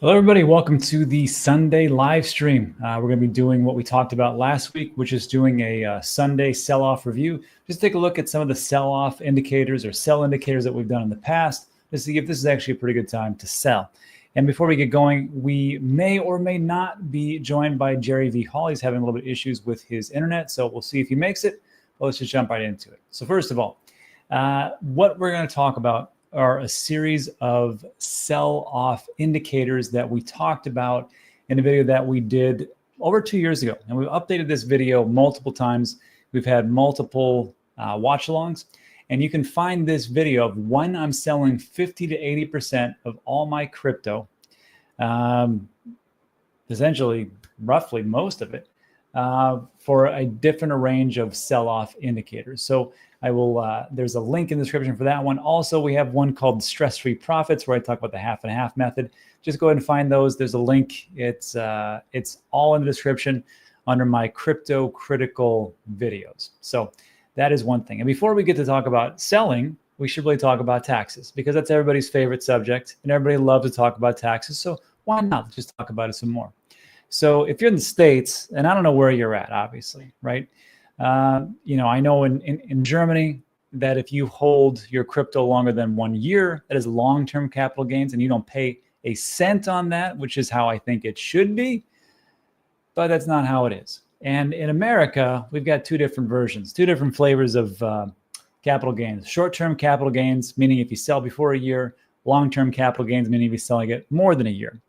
Hello, everybody. Welcome to the Sunday live stream. We're going to be doing what we talked about last week, which is doing a Sunday sell-off review. Just take a look at some of the sell-off indicators or sell indicators that we've done in the past, just to see if this is actually a pretty good time to sell. And before we get going, we may or may not be joined by Jerry V. Hall. He's having a little bit of issues with his internet, so we'll see if he makes it. But let's just jump right into it. So first of all, what we're going to talk about are a series of sell-off indicators that we talked about in a video that we did over 2 years ago. And we've updated this video multiple times. We've had multiple watch-alongs. And you can find this video of when I'm selling 50 to 80% of all my crypto, essentially, roughly most of it, for a different range of sell-off indicators. So I will, there's a link in the description for that one. Also, we have one called Stress-Free Profits, where I talk about the half and half method. Just go ahead and find those. There's a link. It's all in the description under my crypto critical videos. So that is one thing. And before we get to talk about selling, we should really talk about taxes, because that's everybody's favorite subject and everybody loves to talk about taxes. So why not just talk about it some more? So if you're in the States, and I don't know where you're at, obviously, right? I know in Germany that if you hold your crypto longer than 1 year, that is long-term capital gains, and you don't pay a cent on that, which is how I think it should be, but that's not how it is. And in America, we've got two different versions, two different flavors of capital gains. Short-term capital gains, meaning if you sell before a year; long-term capital gains, meaning if you're selling it more than a year.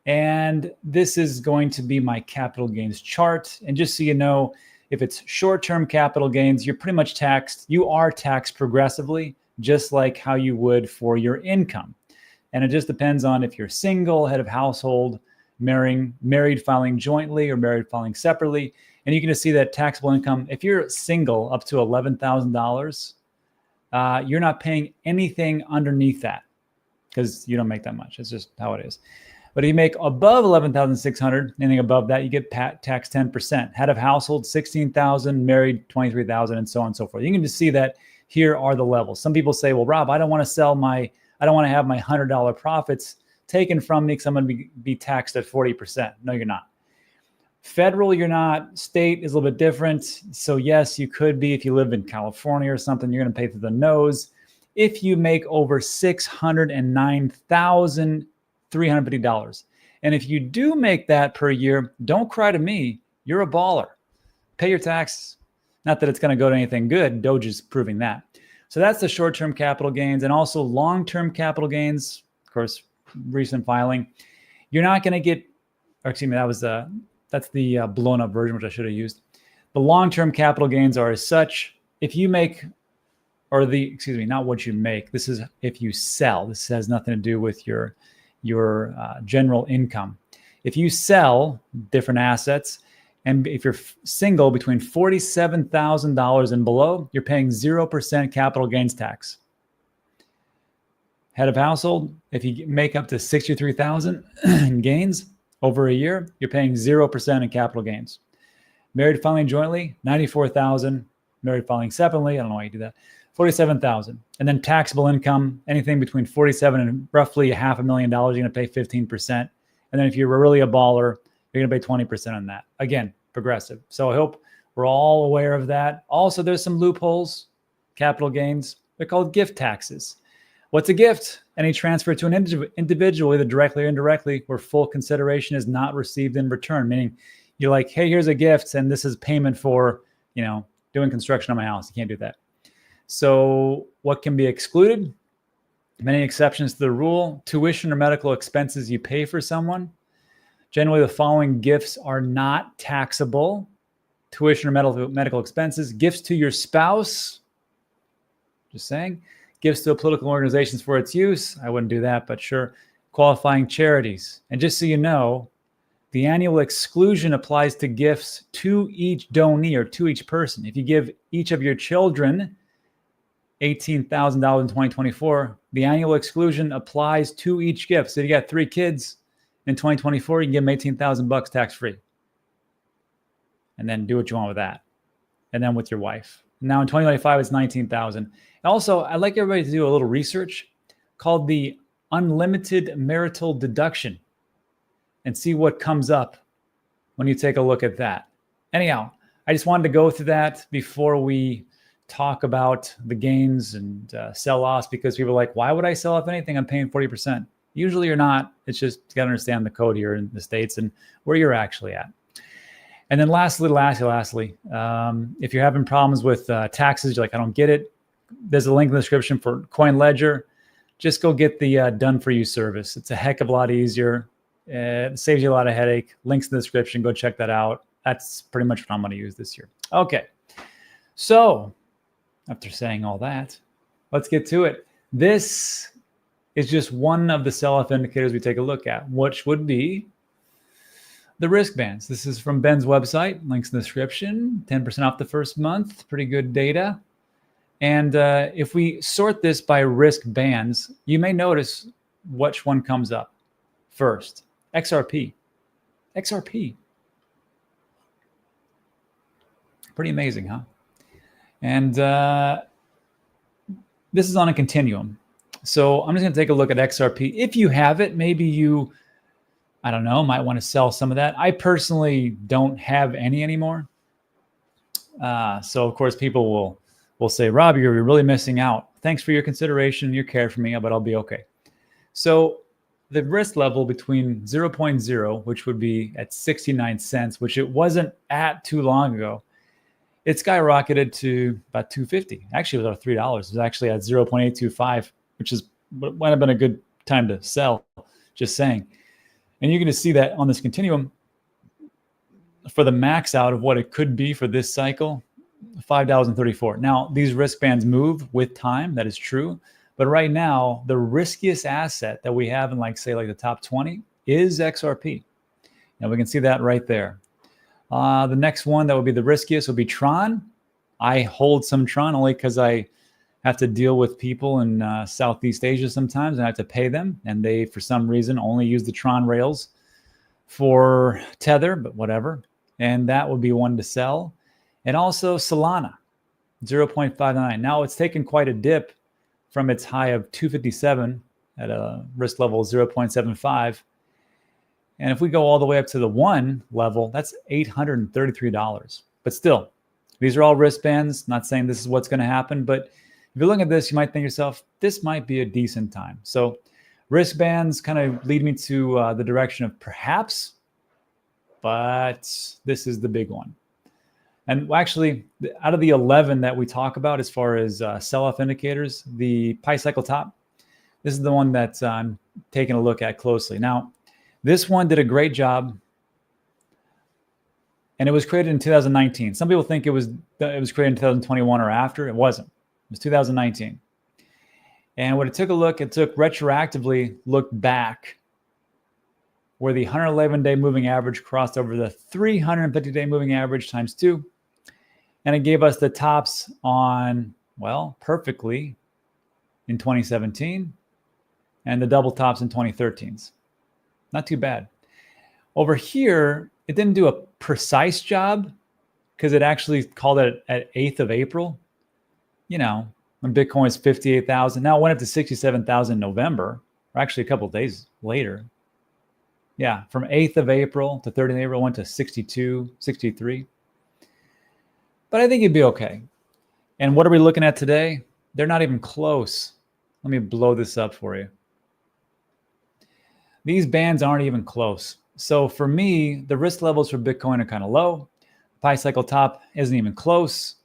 And this is going to be my capital gains chart. And just so you know, if it's short-term capital gains, you're pretty much taxed. You are taxed progressively, just like how you would for your income. And it just depends on if you're single, head of household, married filing jointly, or married filing separately. And you can just see that taxable income, if you're single up to $11,000, you're not paying anything underneath that, because you don't make that much. It's just how it is. But if you make above $11,600, anything above that, you get taxed 10%. Head of household, $16,000, married, $23,000, and so on and so forth. You can just see that here are the levels. Some people say, well, Rob, I don't want to have my $100 profits taken from me because I'm going to be taxed at 40%. No, you're not. Federal, you're not. State is a little bit different. So yes, you could be. If you live in California or something, you're going to pay through the nose. If you make over $609,350. And if you do make that per year, don't cry to me. You're a baller. Pay your taxes. Not that it's going to go to anything good. Doge is proving that. So that's the short-term capital gains, and also long-term capital gains. Of course, recent filing. You're not going to get, or excuse me, that's the blown up version, which I should have used. The long-term capital gains are as such. If you make, not what you make. This is if you sell. This has nothing to do with your general income. If you sell different assets, and if you're single between $47,000 and below, you're paying 0% capital gains tax. Head of household, if you make up to $63,000 in gains over a year, you're paying 0% in capital gains. Married filing jointly, $94,000. Married filing separately, I don't know why you do that, $47,000. And then taxable income, anything between $47,000 and roughly $500,000, you're going to pay 15%. And then if you're really a baller, you're going to pay 20% on that. Again, progressive. So I hope we're all aware of that. Also, there's some loopholes, capital gains. They're called gift taxes. What's a gift? Any transfer to an individual, either directly or indirectly, where full consideration is not received in return. Meaning you're like, hey, here's a gift, and this is payment for, doing construction on my house. You can't do that. So what can be excluded? Many exceptions to the rule. Tuition or medical expenses you pay for someone. Generally, the following gifts are not taxable. Tuition or medical expenses. Gifts to your spouse. Just saying. Gifts to political organizations for its use. I wouldn't do that, but sure. Qualifying charities. And just so you know, the annual exclusion applies to gifts to each donee or to each person. If you give each of your children $18,000 in 2024, the annual exclusion applies to each gift. So if you got 3 kids in 2024, you can give them $18,000 tax-free. And then do what you want with that. And then with your wife. Now in 2025, it's $19,000. Also, I'd like everybody to do a little research called the unlimited marital deduction. and see what comes up when you take a look at that. Anyhow, I just wanted to go through that before we talk about the gains and sell-offs, because people are like, why would I sell off anything? I'm paying 40%. Usually you're not. It's just you got to understand the code here in the States and where you're actually at. And then lastly, if you're having problems with taxes, you're like, I don't get it, there's a link in the description for CoinLedger. Just go get the done for you service. It's a heck of a lot easier. It saves you a lot of headache. Links in the description. Go check that out. That's pretty much what I'm going to use this year. Okay. So after saying all that, let's get to it. This is just one of the sell-off indicators we take a look at, which would be the risk bands. This is from Ben's website. Links in the description. 10% off the first month. Pretty good data. And if we sort this by risk bands, you may notice which one comes up first. XRP. XRP. Pretty amazing, huh? And this is on a continuum. So I'm just going to take a look at XRP. If you have it, maybe you, I don't know, might want to sell some of that. I personally don't have any anymore. So of course people will say, Rob, you're really missing out. Thanks for your consideration, your care for me, but I'll be okay. So the risk level between 0.0, which would be at 69 cents, which it wasn't at too long ago, it skyrocketed to about $2.50. Actually, it was about $3. It was actually at 0.825, which might have been a good time to sell, just saying. And you're going to see that on this continuum for the max out of what it could be for this cycle, $5.34. Now, these risk bands move with time. That is true. But right now, the riskiest asset that we have in say the top 20 is XRP. And we can see that right there. The next one that would be the riskiest would be Tron. I hold some Tron only because I have to deal with people in Southeast Asia sometimes, and I have to pay them. And they, for some reason, only use the Tron rails for Tether, but whatever. And that would be one to sell. And also Solana, 0.59. Now it's taken quite a dip from its high of 257 at a risk level of 0.75. And if we go all the way up to the 1 level, that's $833. But still, these are all wristbands. Not saying this is what's going to happen, but if you're looking at this, you might think to yourself, this might be a decent time. So wristbands kind of lead me to the direction of perhaps, but this is the big one. And actually, out of the 11 that we talk about as far as sell-off indicators, the Pi cycle top, this is the one that I'm taking a look at closely. Now, this one did a great job, and it was created in 2019. Some people think it was created in 2021 or after. It wasn't. It was 2019. And when it took retroactively looked back where the 111-day moving average crossed over the 350-day moving average times 2. And it gave us the tops on, well, perfectly in 2017 and the double tops in 2013s. Not too bad. Over here, it didn't do a precise job because it actually called it at 8th of April. You know, when Bitcoin is 58,000. Now it went up to 67,000 in November, or actually a couple of days later. Yeah, from 8th of April to 30th of April, went to 62, 63. But I think it'd be okay. And what are we looking at today? They're not even close. Let me blow this up for you. These bands aren't even close. So for me, the risk levels for Bitcoin are kind of low. Pi cycle top isn't even close.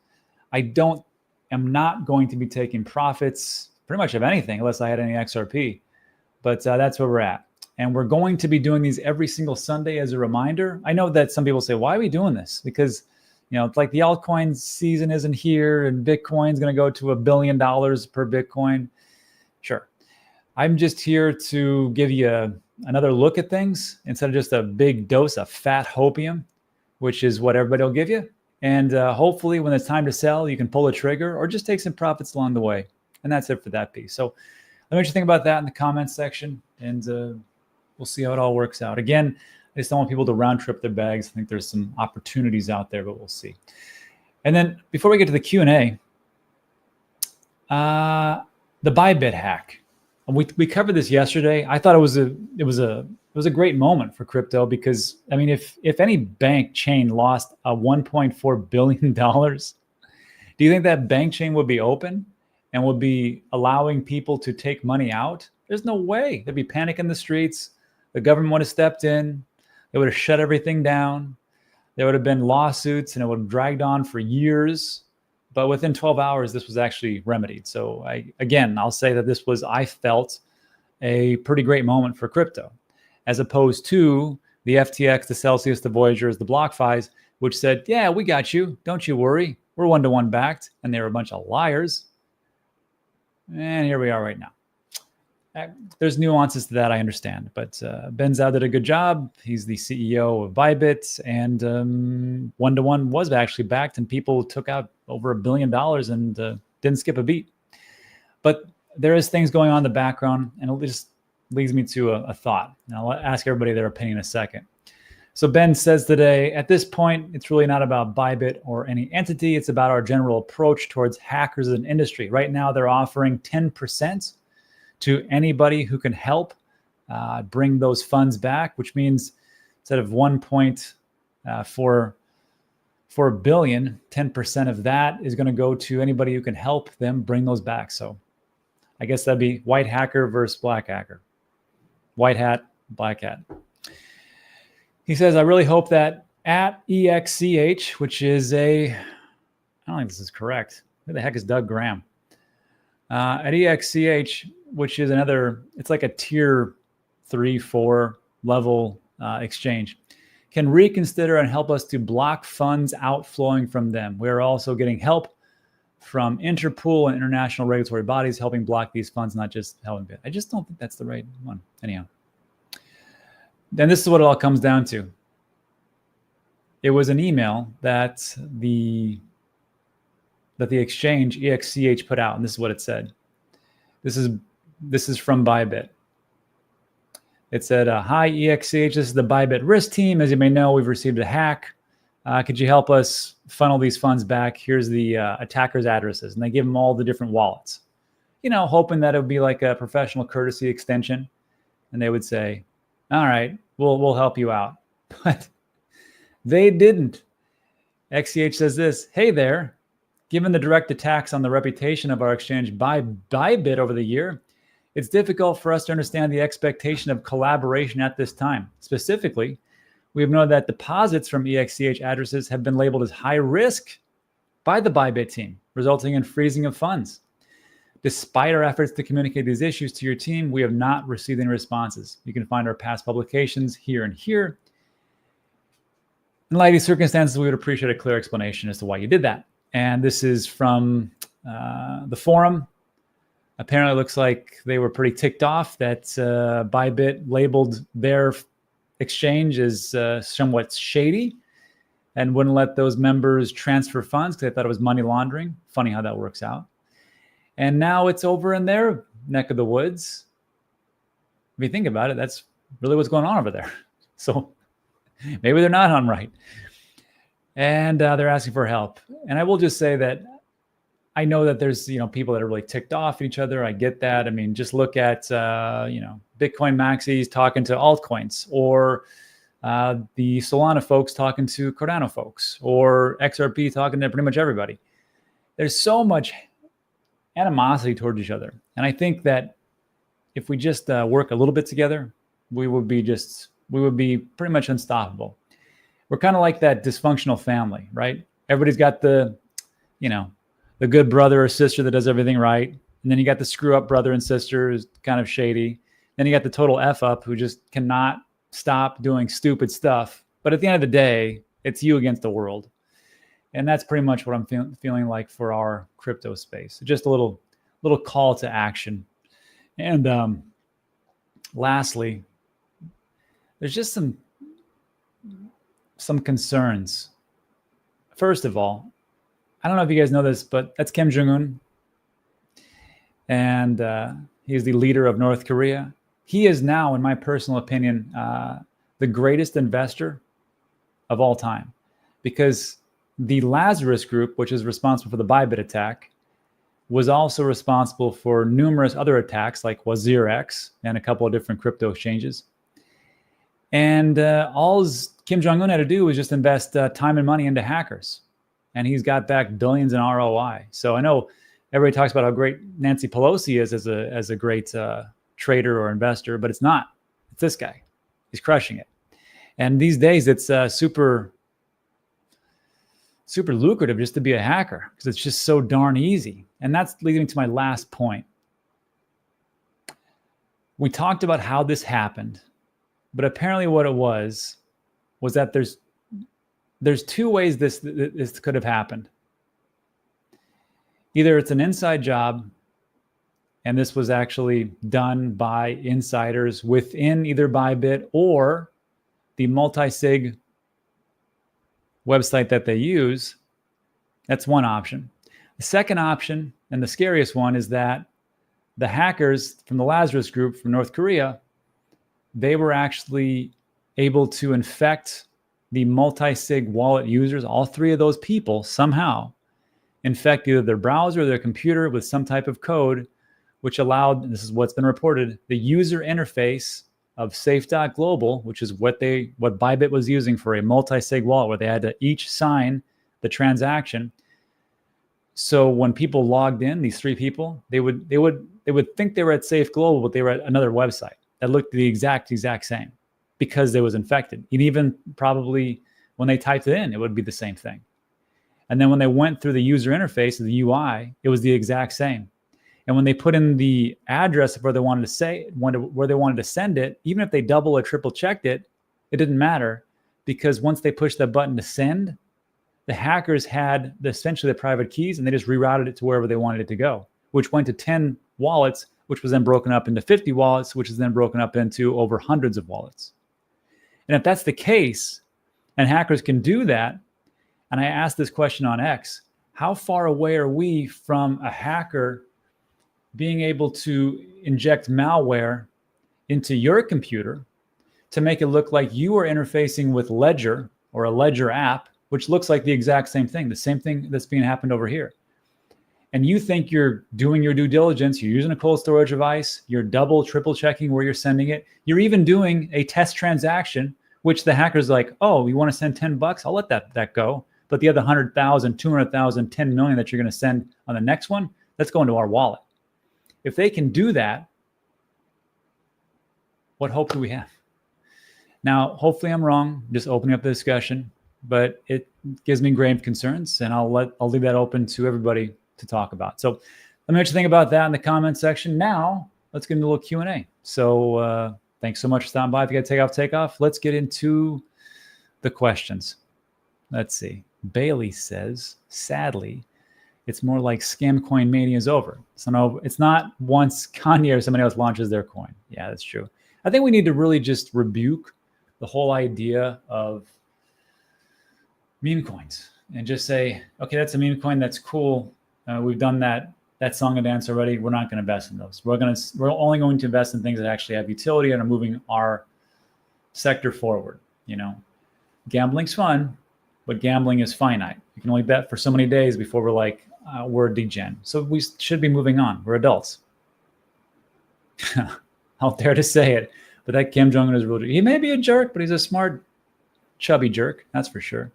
I'm not going to be taking profits pretty much of anything unless I had any XRP. But that's where we're at. And we're going to be doing these every single Sunday as a reminder. I know that some people say, why are we doing this? Because, you know, it's like the altcoin season isn't here and Bitcoin's going to go to $1 billion per Bitcoin. Sure. I'm just here to give you another look at things instead of just a big dose of fat hopium, which is what everybody will give you. And hopefully when it's time to sell, you can pull a trigger or just take some profits along the way. And that's it for that piece. So let me know what you think about that in the comments section. And we'll see how it all works out. Again, I just don't want people to round trip their bags. I think there's some opportunities out there, but we'll see. And then before we get to the Q&A, the ByBit Hack. We covered this yesterday. I thought it was a was a great moment for crypto because, I mean, if any bank chain lost a $1.4 billion, do you think that bank chain would be open and would be allowing people to take money out? There's no way. There'd be panic in the streets. The government would have stepped in. They would have shut everything down. There would have been lawsuits and it would have dragged on for years. But within 12 hours, this was actually remedied. So I'll say that this was, I felt, a pretty great moment for crypto, as opposed to the FTX, the Celsius, the Voyagers, the BlockFis, which said, yeah, we got you. Don't you worry. We're one-to-one backed. And they were a bunch of liars. And here we are right now. There's nuances to that, I understand. But Ben Zhao did a good job. He's the CEO of ByBit. And one-to-one was actually backed. And people took out over $1 billion and didn't skip a beat. But there is things going on in the background. And it just leads me to a thought. And I'll ask everybody their opinion in a second. So Ben says today, at this point, it's really not about ByBit or any entity. It's about our general approach towards hackers as an industry. Right now, they're offering 10% to anybody who can help bring those funds back, which means instead of 1.4 billion, 10% of that is going to go to anybody who can help them bring those back. So I guess that'd be white hacker versus black hacker. White hat, black hat. He says, I really hope that at EXCH, which is I don't think this is correct. Who the heck is Doug Graham? At EXCH, which is it's like a tier 3, 4 level exchange, can reconsider and help us to block funds outflowing from them. We're also getting help from Interpol and international regulatory bodies helping block these funds, not just helping it. I just don't think that's the right one. Anyhow. Then this is what it all comes down to. It was an email that the exchange EXCH put out, and this is what it said. This is from ByBit. It said, hi, EXCH, this is the ByBit risk team. As you may know, we've received a hack. Could you help us funnel these funds back? Here's the attackers' addresses. And they give them all the different wallets, hoping that it would be like a professional courtesy extension. And they would say, all right, we'll help you out. But they didn't. XCH says this, hey there, given the direct attacks on the reputation of our exchange by ByBit over the year, it's difficult for us to understand the expectation of collaboration at this time. Specifically, we have known that deposits from EXCH addresses have been labeled as high risk by the ByBit team, resulting in freezing of funds. Despite our efforts to communicate these issues to your team, we have not received any responses. You can find our past publications here and here. In light of these circumstances, we would appreciate a clear explanation as to why you did that. And this is from the forum. Apparently, it looks like they were pretty ticked off that ByBit labeled their exchange as somewhat shady and wouldn't let those members transfer funds because they thought it was money laundering. Funny how that works out. And now it's over in their neck of the woods. If you think about it, that's really what's going on over there. So maybe they're not on right. And they're asking for help. And I will just say that I know that there's, people that are really ticked off at each other. I get that. I mean, just look at, Bitcoin maxis talking to altcoins, or the Solana folks talking to Cardano folks, or XRP talking to pretty much everybody. There's so much animosity towards each other. And I think that if we just work a little bit together, we would be pretty much unstoppable. We're kind of like that dysfunctional family, right? Everybody's got the good brother or sister that does everything right. And then you got the screw up brother and sister who's kind of shady. Then you got the total F up who just cannot stop doing stupid stuff. But at the end of the day, it's you against the world. And that's pretty much what I'm feeling like for our crypto space. Just a little call to action. And lastly, there's just some concerns. First of all, I don't know if you guys know this, but that's Kim Jong-un. And he's the leader of North Korea. He is now, in my personal opinion, the greatest investor of all time, because the Lazarus Group, which is responsible for the ByBit attack, was also responsible for numerous other attacks like WazirX and a couple of different crypto exchanges. And all Kim Jong-un had to do was just invest time and money into hackers. And he's got back billions in ROI. So I know everybody talks about how great Nancy Pelosi is as a great trader or investor, but it's not. It's this guy. He's crushing it. And these days, it's super lucrative just to be a hacker because it's just so darn easy. And that's leading to my last point. We talked about how this happened, but apparently what it was that there's two ways this could have happened. Either it's an inside job, and this was actually done by insiders within either ByBit or the multi-sig website that they use. That's one option. The second option, and the scariest one, is that the hackers from the Lazarus group from North Korea, they were actually able to infect the multi-sig wallet users. All three of those people somehow infect either their browser or their computer with some type of code, which allowed, this is what's been reported, the user interface of safe.global, which is what ByBit was using for a multi-sig wallet, where they had to each sign the transaction. So when people logged in, these three people, they would think they were at Safe Global, but they were at another website that looked the exact same because they was infected. And even probably when they typed it in, it would be the same thing. And then when they went through the user interface of the UI, it was the exact same. And when they put in the address of where they wanted to send it, even if they double or triple checked it, it didn't matter, because once they pushed that button to send, the hackers had essentially the private keys, and they just rerouted it to wherever they wanted it to go, which went to 10 wallets, which was then broken up into 50 wallets, which is then broken up into over hundreds of wallets. And if that's the case, and hackers can do that, and I asked this question on X, how far away are we from a hacker being able to inject malware into your computer to make it look like you are interfacing with Ledger or a Ledger app, which looks like the exact same thing, the same thing that's being happened over here. And you think you're doing your due diligence, you're using a cold storage device, you're double, triple checking where you're sending it. You're even doing a test transaction, which the hacker's like, oh, you want to send $10? I'll let that go. But the other 100,000, 200,000, 10 million that you're going to send on the next one, that's going to our wallet. If they can do that, what hope do we have? Now, hopefully I'm wrong, just opening up the discussion, but it gives me grave concerns, and I'll leave that open to everybody to talk about. So let me know what you think about that in the comment section. Now, let's get into a little Q&A. So thanks so much for stopping by. If you got to take off, let's get into the questions. Let's see. Bailey says, sadly, it's more like scam coin mania is over. So no, it's not once Kanye or somebody else launches their coin. Yeah, that's true. I think we need to really just rebuke the whole idea of meme coins and just say, okay, that's a meme coin. That's cool. We've done that song and dance already. We're not going to invest in those. We're only going to invest in things that actually have utility and are moving our sector forward. You know, gambling's fun, but gambling is finite. You can only bet for so many days before we're like, we're a degen. So we should be moving on. We're adults. I'll dare to say it, but that Kim Jong-un is real. He may be a jerk, but he's a smart, chubby jerk. That's for sure.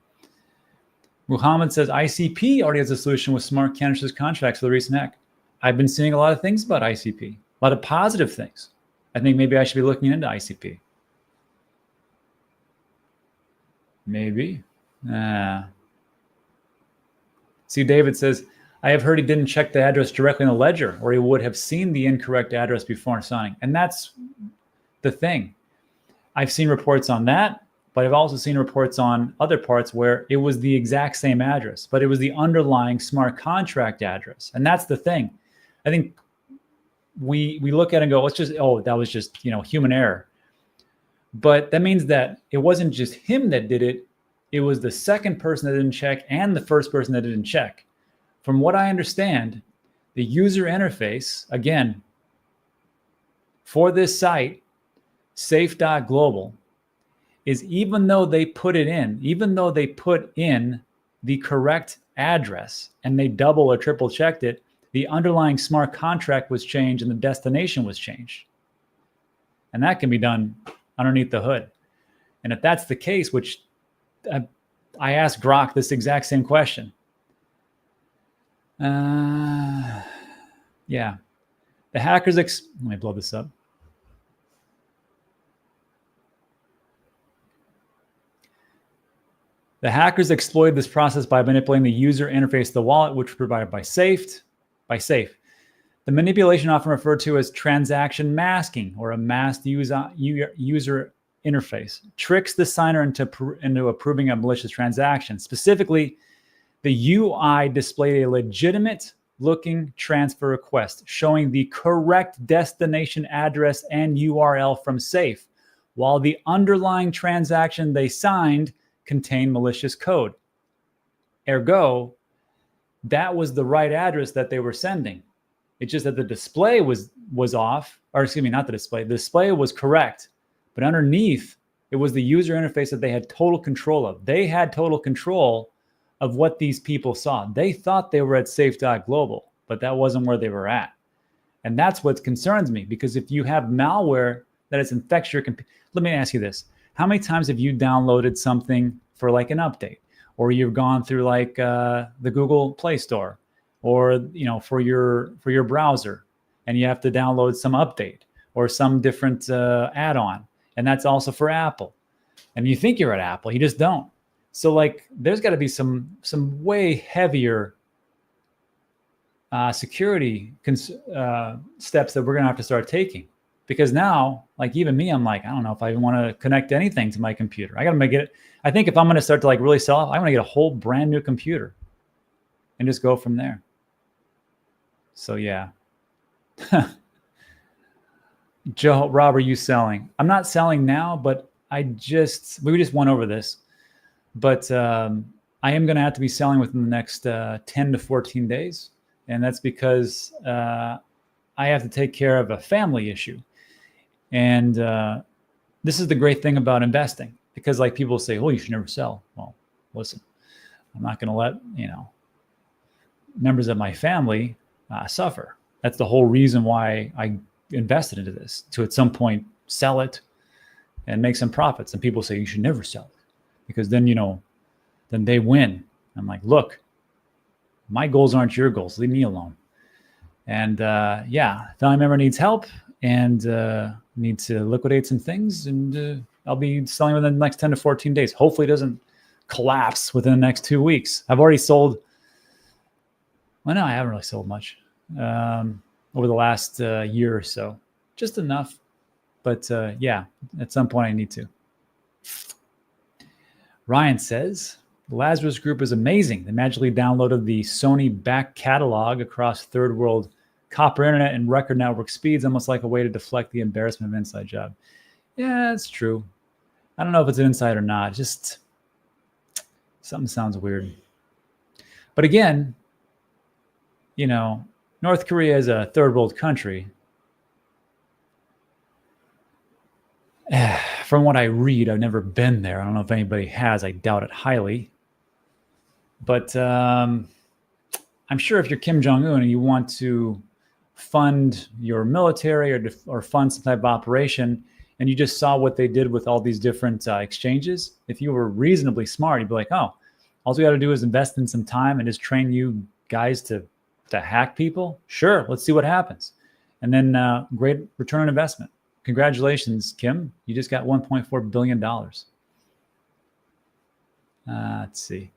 Muhammad says ICP already has a solution with smart cannabis contracts for the recent hack. I've been seeing a lot of things about ICP, a lot of positive things. I think maybe I should be looking into ICP. Maybe. See, David says, I have heard he didn't check the address directly in the ledger, or he would have seen the incorrect address before signing. And that's the thing. I've seen reports on that, but I've also seen reports on other parts where it was the exact same address, but it was the underlying smart contract address. And that's the thing. I think we look at it and go, it's just, oh, that was just, human error. But that means that it wasn't just him that did it. It was the second person that didn't check and the first person that didn't check. From what I understand, the user interface, again, for this site, safe.global, is even though they put in the correct address and they double or triple checked it, the underlying smart contract was changed and the destination was changed. And that can be done underneath the hood. And if that's the case, which I asked Grok this exact same question. Yeah. The hackers, let me blow this up. The hackers exploited this process by manipulating the user interface of the wallet, which was provided by Safe. The manipulation, often referred to as transaction masking or a masked user interface, tricks the signer into approving a malicious transaction. Specifically, the UI displayed a legitimate looking transfer request showing the correct destination address and URL from Safe, while the underlying transaction they signed contained malicious code. Ergo, that was the right address that they were sending. It's just that the display was off, or excuse me, not the display. The display was correct, but underneath, it was the user interface that they had total control of. They had total control of what these people saw. They thought they were at safe.global, but that wasn't where they were at. And that's what concerns me, because if you have malware that has infected your computer, let me ask you this. How many times have you downloaded something for like an update, or you've gone through like the Google Play Store, or for your browser, and you have to download some update or some different add-on, and that's also for Apple, and you think you're at Apple, you just don't. So like, there's got to be some way heavier security steps that we're gonna have to start taking, because now, like even me, I'm like, I don't know if I even want to connect anything to my computer. I got to make it. I think if I'm going to start to like really sell off, I'm going to get a whole brand new computer and just go from there. So yeah. Joe, Rob, are you selling? I'm not selling now, but we just went over this, but I am going to have to be selling within the next 10 to 14 days. And that's because I have to take care of a family issue. And this is the great thing about investing, because like people say, oh, you should never sell. Well, listen, I'm not going to let, members of my family suffer. That's the whole reason why I invested into this, to at some point sell it and make some profits. And people say you should never sell it, because then, then they win. I'm like, look, my goals aren't your goals. Leave me alone. And yeah, family member needs help and need to liquidate some things, and I'll be selling within the next 10 to 14 days. Hopefully it doesn't collapse within the next 2 weeks. I've already sold. Well, no, I haven't really sold much over the last year or so. Just enough. But yeah, at some point I need to. Ryan says, the Lazarus Group is amazing. They magically downloaded the Sony back catalog across third world copper internet and record network speeds, almost like a way to deflect the embarrassment of inside job. Yeah, it's true. I don't know if it's an inside or not. Just something sounds weird. But again, North Korea is a third world country. From what I read, I've never been there. I don't know if anybody has. I doubt it highly. But I'm sure if you're Kim Jong-un and you want to fund your military or fund some type of operation, and you just saw what they did with all these different exchanges, if you were reasonably smart, you'd be like, oh, all we got to do is invest in some time and just train you guys to hack people. Sure, let's see what happens. And then great return on investment. Congratulations, Kim. You just got $1.4 billion. Let's see.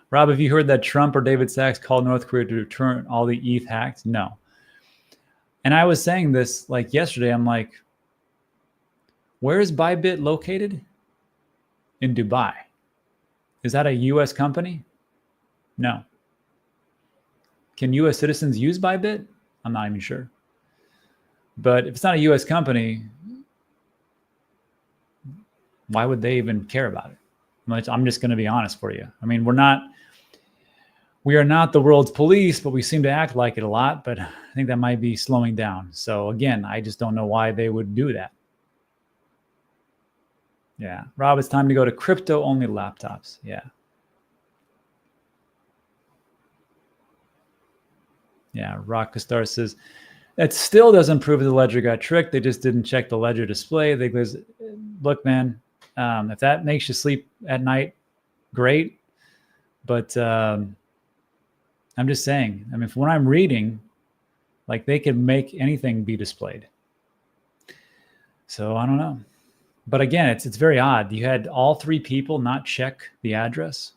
Rob, have you heard that Trump or David Sachs called North Korea to return all the ETH hacked? No. And I was saying this like yesterday. I'm like, where is ByBit located? In Dubai. Is that a U.S. company? No. Can U.S. citizens use ByBit? I'm not even sure. But if it's not a U.S. company, why would they even care about it? I'm just going to be honest for you. I mean, we are not the world's police, but we seem to act like it a lot. But I think that might be slowing down. So again, I just don't know why they would do that. Yeah. Rob, it's time to go to crypto-only laptops. Yeah. Yeah. Rockstar says, That still doesn't prove the ledger got tricked. They just didn't check the ledger display. They goes, look, man, if that makes you sleep at night, great. But I'm just saying, I mean, when I'm reading, like they could make anything be displayed. So I don't know. But again, it's very odd. You had all three people not check the address.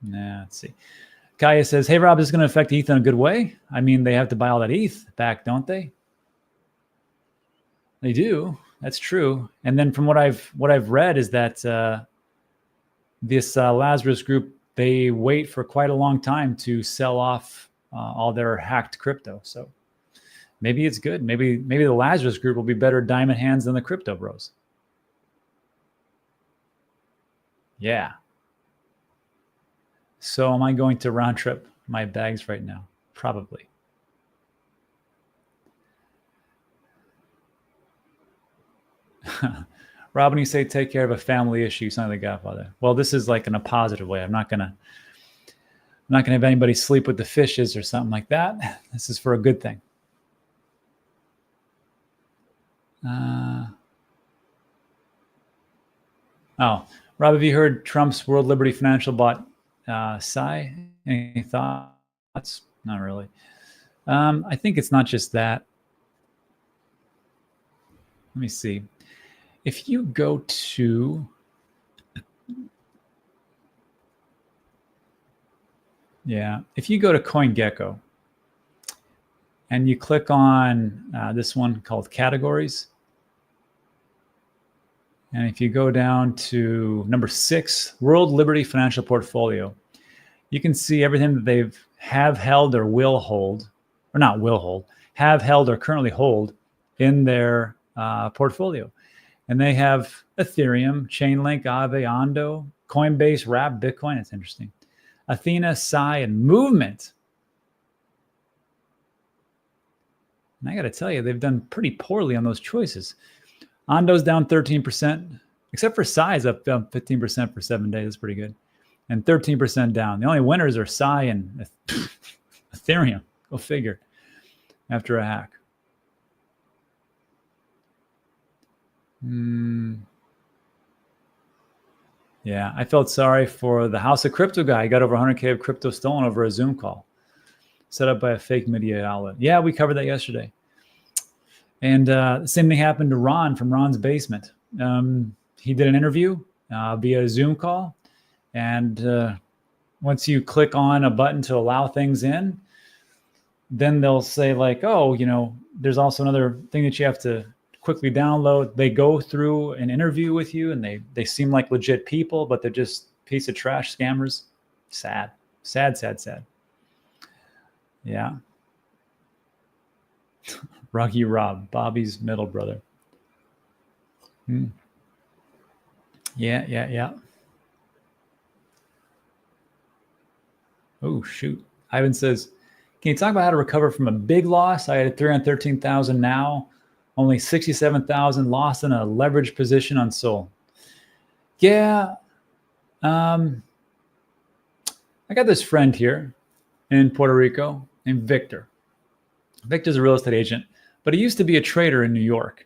Nah, let's see. Kaya says, hey, Rob, this is going to affect ETH in a good way. I mean, they have to buy all that ETH back, don't they? They do. That's true. And then from what I've read is that this Lazarus group, they wait for quite a long time to sell off all their hacked crypto. So maybe it's good. Maybe the Lazarus group will be better diamond hands than the crypto bros. Yeah. So am I going to round trip my bags right now? Probably. Robin, you say take care of a family issue, son of the Godfather. Well, this is like in a positive way. I'm not gonna have anybody sleep with the fishes or something like that. This is for a good thing. Oh, Rob, have you heard Trump's World Liberty Financial bought Psy? Any thoughts? Not really. I think it's not just that. Let me see. If you go to if you go to CoinGecko and you click on this one called categories, and if you go down to number 6, World Liberty Financial Portfolio, you can see everything that they've held or will hold, or not will hold, have held or currently hold in their portfolio. And they have Ethereum, Chainlink, Aave, Ondo, Coinbase, Wrap, Bitcoin. It's interesting. Athena, Psy, and Movement. And I got to tell you, they've done pretty poorly on those choices. Ondo's down 13%, except for Psy is up 15% for 7 days. That's pretty good. And 13% down. The only winners are Psy and Ethereum. Go figure. After a hack. Yeah, I felt sorry for the House of Crypto guy. He got over 100K of crypto stolen over a Zoom call set up by a fake media outlet. Yeah, we covered that yesterday. And the same thing happened to Ron from Ron's Basement. He did an interview via Zoom call. And once you click on a button to allow things in, then they'll say like, oh, you know, there's also another thing that you have to quickly download. They go through an interview with you and they seem like legit people, but they're just piece of trash scammers. Sad. Yeah. Ruggy Rob, Bobby's middle brother. Yeah. Oh, shoot. Ivan says, can you talk about how to recover from a big loss? I had 313,000 now. Only 67,000 lost in a leveraged position on Sol. Yeah. I got this friend here in Puerto Rico named Victor. Victor's a real estate agent, but he used to be a trader in New York.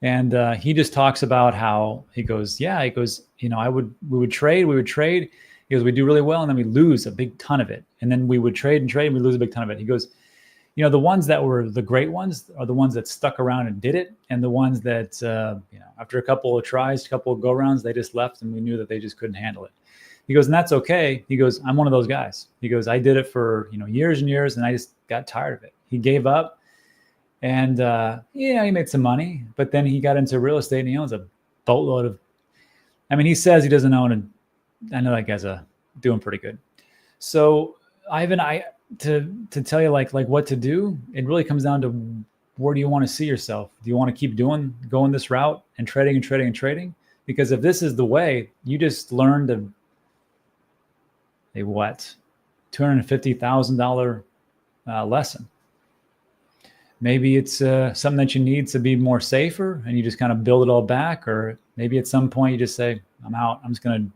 And he just talks about how he goes, you know, we would trade. He goes, we do really well, and then we lose a big ton of it. And then we would trade and we lose a big ton of it. He goes, you know, the ones that were the great ones are the ones that stuck around and did it. And the ones that, you know, after a couple of tries, a couple of go-rounds, they just left and we knew that they just couldn't handle it. He goes, and that's okay. He goes, I'm one of those guys. He goes, I did it for, you know, years and years, and I just got tired of it. He gave up and, yeah, he made some money, but then he got into real estate and he owns a boatload of, I mean, he says he doesn't own, and I know that guy's doing pretty good. So Ivan, to tell you like what to do, it really comes down to where do you want to see yourself? Do you want to keep going this route and trading? Because if this is the way, you just learned a what? $250,000 lesson. Maybe it's something that you need to be more safer and you just kind of build it all back. Or maybe at some point you just say, I'm out. I'm just going to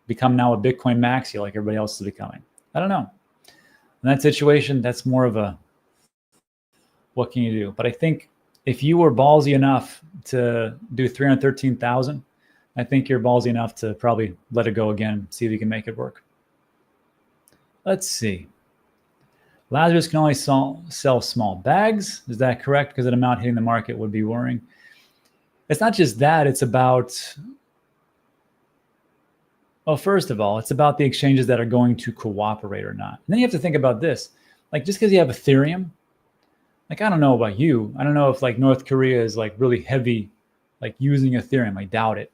become now a Bitcoin maxi like everybody else is becoming. I don't know. In that situation, that's more of a what can you do? But I think if you were ballsy enough to do 313,000, I think you're ballsy enough to probably let it go again, see if you can make it work. Let's see. Lazarus can only sell small bags. Is that correct? Because an amount hitting the market would be worrying. It's not just that. It's about, well, first of all, it's about the exchanges that are going to cooperate or not. And then you have to think about this. Like, just because you have Ethereum, like, I don't know about you. I don't know if like North Korea is like really heavy, like using Ethereum. I doubt it.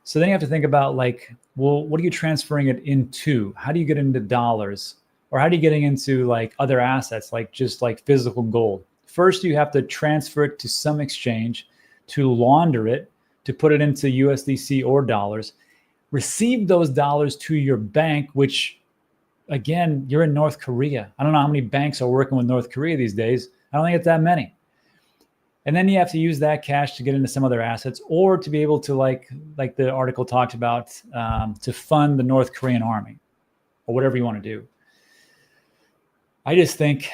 So then you have to think about like, well, what are you transferring it into? How do you get into dollars? Or how do you get into like other assets, like just like physical gold? First, you have to transfer it to some exchange, to launder it, to put it into USDC or dollars, receive those dollars to your bank, which again, you're in North Korea. I don't know how many banks are working with North Korea these days. I don't think it's that many. And then you have to use that cash to get into some other assets, or to be able to like the article talked about, to fund the North Korean army or whatever you want to do. I just think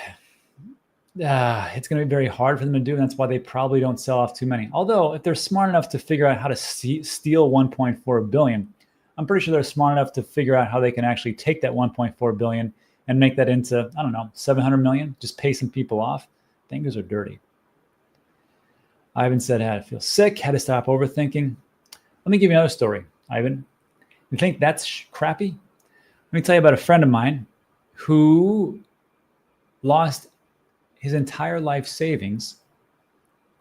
it's going to be very hard for them to do. And that's why they probably don't sell off too many. Although if they're smart enough to figure out how to steal 1.4 billion, I'm pretty sure they're smart enough to figure out how they can actually take that 1.4 billion and make that into, I don't know, 700 million, just pay some people off. Fingers are dirty. Ivan said, I had to feel sick, had to stop overthinking. Let me give you another story, Ivan. You think that's crappy? Let me tell you about a friend of mine who lost his entire life savings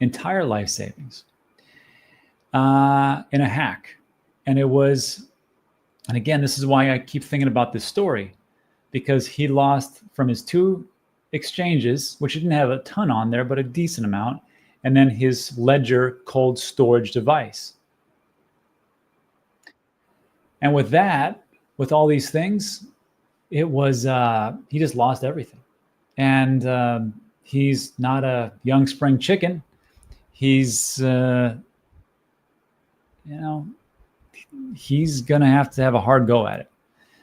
in a hack. And it was, and again, this is why I keep thinking about this story, because he lost from his 2 exchanges, which he didn't have a ton on there, but a decent amount, and then his Ledger cold storage device. And with that, with all these things, it was, he just lost everything. And he's not a young spring chicken. He's, he's going to have a hard go at it.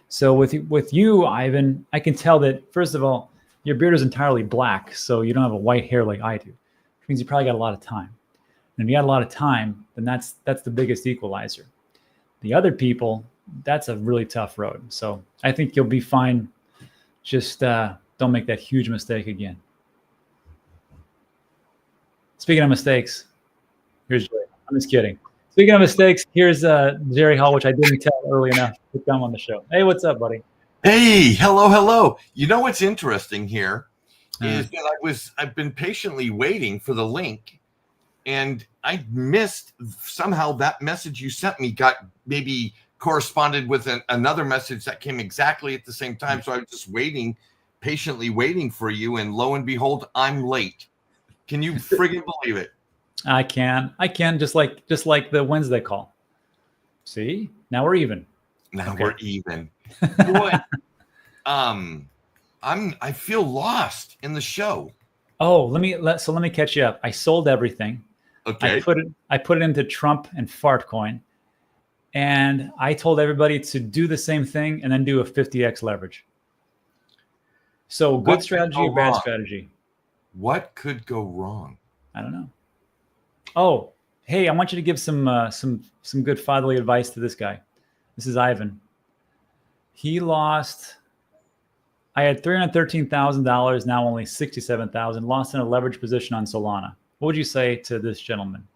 So with you, Ivan, I can tell that, first of all, your beard is entirely black, so you don't have a white hair like I do. Which means you probably got a lot of time. And if you got a lot of time, then that's the biggest equalizer. The other people, that's a really tough road. So I think you'll be fine. Just don't make that huge mistake again. Speaking of mistakes, here's Jerry. I'm just kidding. Speaking of mistakes, here's Jerry Hall, which I didn't tell early enough to come on the show. Hey, what's up, buddy? Hey, hello. You know what's interesting here is that I've been patiently waiting for the link, and I missed somehow that message you sent me got maybe corresponded with another message that came exactly at the same time. So I was just patiently waiting for you, and lo and behold, I'm late. Can you friggin' believe it? I can just like the Wednesday call. See, now we're even. We're even. You know what? I feel lost in the show. Oh, let me catch you up. I sold everything. Okay. I put it into Trump and Fartcoin, and I told everybody to do the same thing and then do a 50x leverage. So good strategy, bad strategy. What could go wrong? I don't know. Oh, hey, I want you to give some good fatherly advice to this guy. This is Ivan. He lost. I had $313,000, now only $67,000. Lost in a leverage position on Solana. What would you say to this gentleman?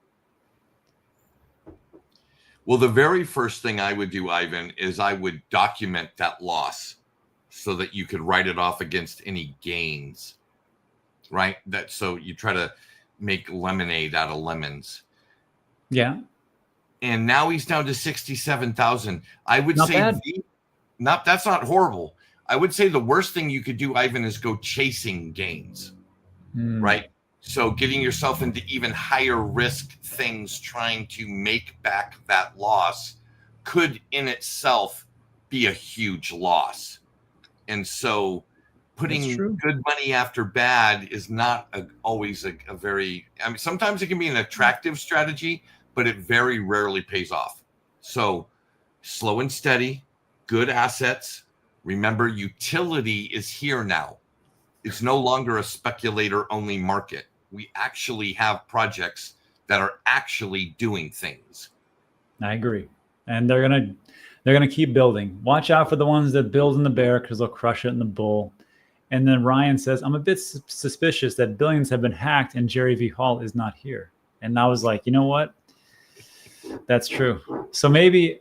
Well, the very first thing I would do, Ivan, is I would document that loss so that you could write it off against any gains, right? So you try to make lemonade out of lemons. Yeah. And now he's down to 67,000. I would say that's not horrible. I would say the worst thing you could do, Ivan, is go chasing gains, right? So getting yourself into even higher risk things, trying to make back that loss could in itself be a huge loss. And so putting good money after bad is not always a very, I mean, sometimes it can be an attractive strategy, but it very rarely pays off. So slow and steady, good assets. Remember, utility is here now. It's no longer a speculator only market. we actually have projects that are actually doing things. I agree. And they're gonna keep building. Watch out for the ones that build in the bear because they'll crush it in the bull. And then Ryan says, I'm a bit suspicious that billions have been hacked and Jerry V. Hall is not here. And I was like, you know what? That's true. So maybe.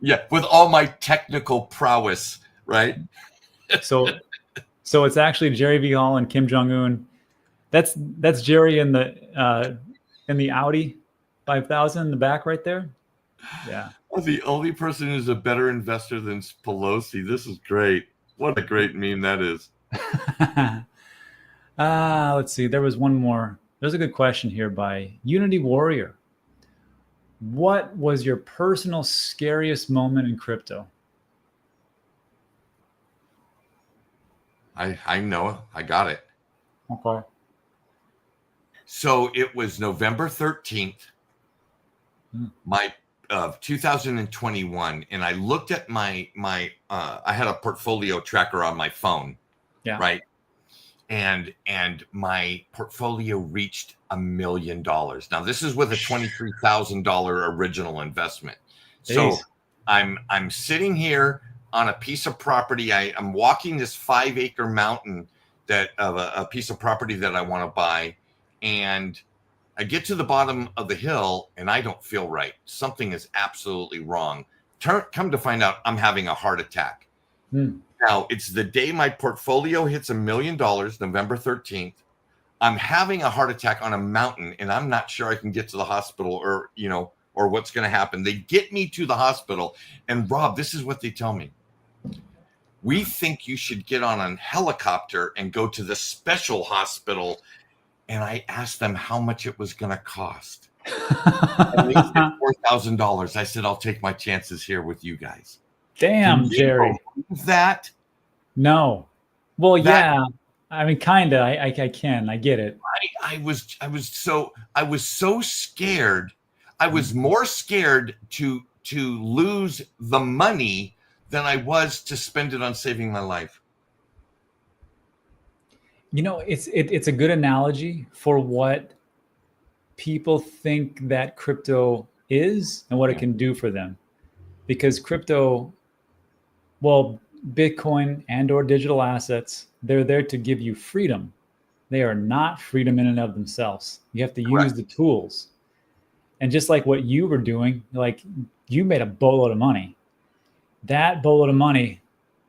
Yeah, with all my technical prowess, right? So it's actually Jerry V. Hall and Kim Jong-un. That's Jerry in the Audi 5000 in the back right there. Yeah. The only person who's a better investor than Pelosi. This is great. What a great meme that is. Let's see. There was one more. There's a good question here by Unity Warrior. What was your personal scariest moment in crypto? I know. I got it. Okay. So it was November 13th, my 2021, and I looked at my I had a portfolio tracker on my phone. Yeah. Right. And my portfolio reached $1 million. Now this is with a $23,000 original investment. So I'm sitting here on a piece of property. I'm walking this 5-acre mountain that of a piece of property that I want to buy, and I get to the bottom of the hill and I don't feel right. Something is absolutely wrong. Come to find out, I'm having a heart attack. Now, it's the day my portfolio hits $1 million, November 13th. I'm having a heart attack on a mountain, and I'm not sure I can get to the hospital or what's going to happen. They get me to the hospital, and Rob, this is what they tell me. We think you should get on a helicopter and go to the special hospital. And I asked them how much it was going to cost. And they said $4,000. I said, I'll take my chances here with you guys. Damn, Jerry. That? No. Well, yeah. I mean, kind of. I can. I get it. I was so scared. I was more scared to lose the money than I was to spend it on saving my life. You know, it's a good analogy for what people think that crypto is and what it can do for them. Because crypto, well, Bitcoin and or digital assets, they're there to give you freedom. They are not freedom in and of themselves. You have to use the tools. And just like what you were doing, like you made a boatload of money. That boatload of money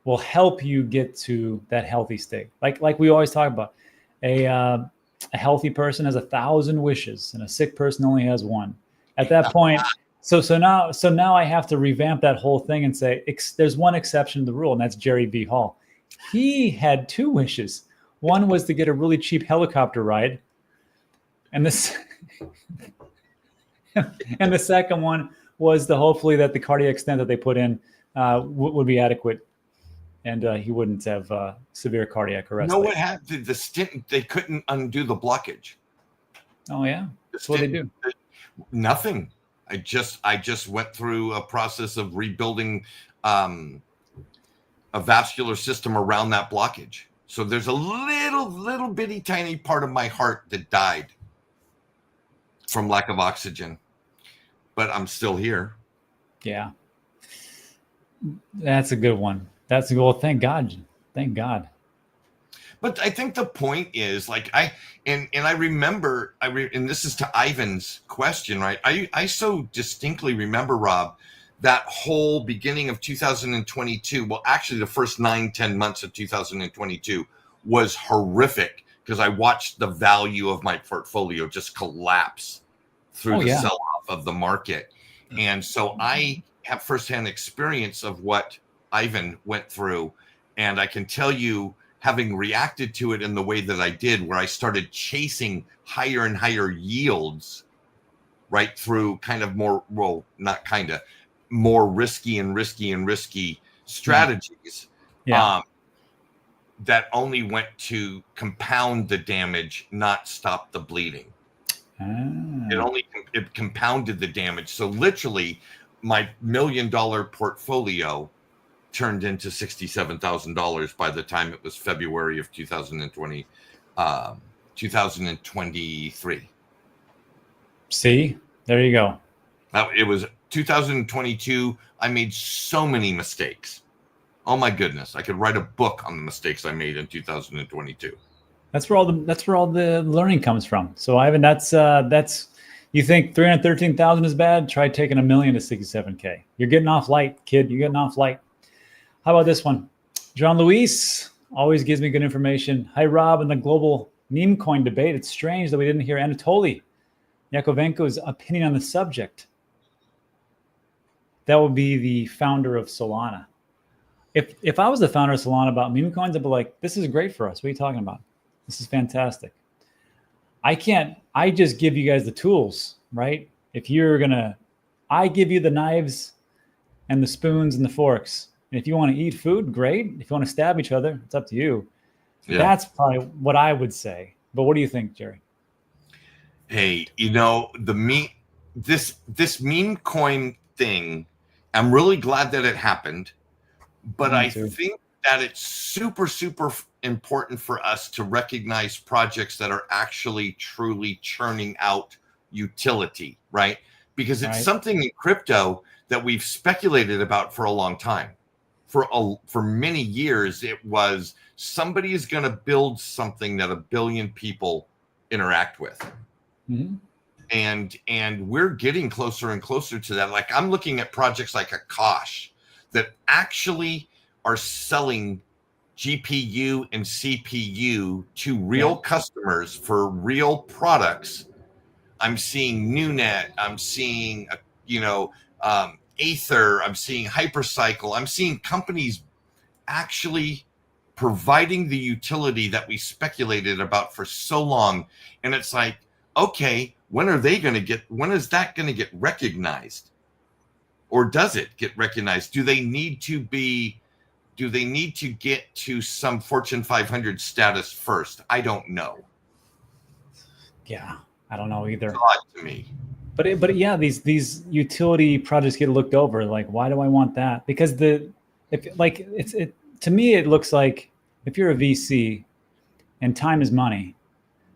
will help you get to that healthy state. Like we always talk about, a healthy person has 1,000 wishes and a sick person only has one. At that point, so now I have to revamp that whole thing and say there's one exception to the rule, and that's Jerry V. Hall. He had 2 wishes. One was to get a really cheap helicopter ride, and this and the second one was to hopefully that the cardiac stent that they put in would be adequate, and he wouldn't have severe cardiac arrest. No, what happened? The stent, they couldn't undo the blockage. Oh yeah, that's what they do. Nothing. I just went through a process of rebuilding a vascular system around that blockage. So there's a little bitty tiny part of my heart that died from lack of oxygen, but I'm still here. Yeah. That's a good one. That's a good one. Thank God. Thank God. But I think the point is, like, I remember, and this is to Ivan's question, right? I so distinctly remember, Rob, that whole beginning of 2022. Well, actually, the first 9-10 months of 2022 was horrific because I watched the value of my portfolio just collapse through the sell-off of the market. And so I have firsthand experience of what Ivan went through. And I can tell you, having reacted to it in the way that I did, where I started chasing higher and higher yields, right, through kind of more, well, not kind of, more risky strategies, that only went to compound the damage, not stop the bleeding. It compounded the damage. So literally, my $1 million portfolio turned into $67,000 by the time it was February of 2020, 2023. See, there you go. It was 2022. I made so many mistakes. Oh my goodness. I could write a book on the mistakes I made in 2022. That's where all the learning comes from. So Ivan, that's you think 313,000 is bad? Try taking $1 million to 67K. You're getting off light, kid. You're getting off light. How about this one? John Luis always gives me good information. Hi, Rob. In the global meme coin debate, it's strange that we didn't hear Anatoly Yakovenko's opinion on the subject. That would be the founder of Solana. If I was the founder of Solana about meme coins, I'd be like, this is great for us. What are you talking about? This is fantastic. I just give you guys the tools, right? I give you the knives and the spoons and the forks. And if you want to eat food, great. If you want to stab each other, it's up to you. Yeah. That's probably what I would say. But what do you think, Jerry? Hey, this meme coin thing, I'm really glad that it happened. But I think that it's super, super important for us to recognize projects that are actually truly churning out utility, right? Because it's something in crypto that we've speculated about for a long time. For many years, it was somebody is going to build something that 1 billion people interact with. Mm-hmm. And we're getting closer and closer to that. Like I'm looking at projects like Akash that actually are selling GPU and CPU to real customers for real products. I'm seeing Nunet. I'm seeing, Aether. I'm seeing Hypercycle. I'm seeing companies actually providing the utility that we speculated about for so long. And it's like, okay, when is that going to get recognized? Or does it get recognized? Do they need to get to some Fortune 500 status first? I don't know. Yeah, I don't know either. It's odd to me. But yeah, these utility projects get looked over. Like, why do I want that? Because to me, it looks like if you're a VC and time is money,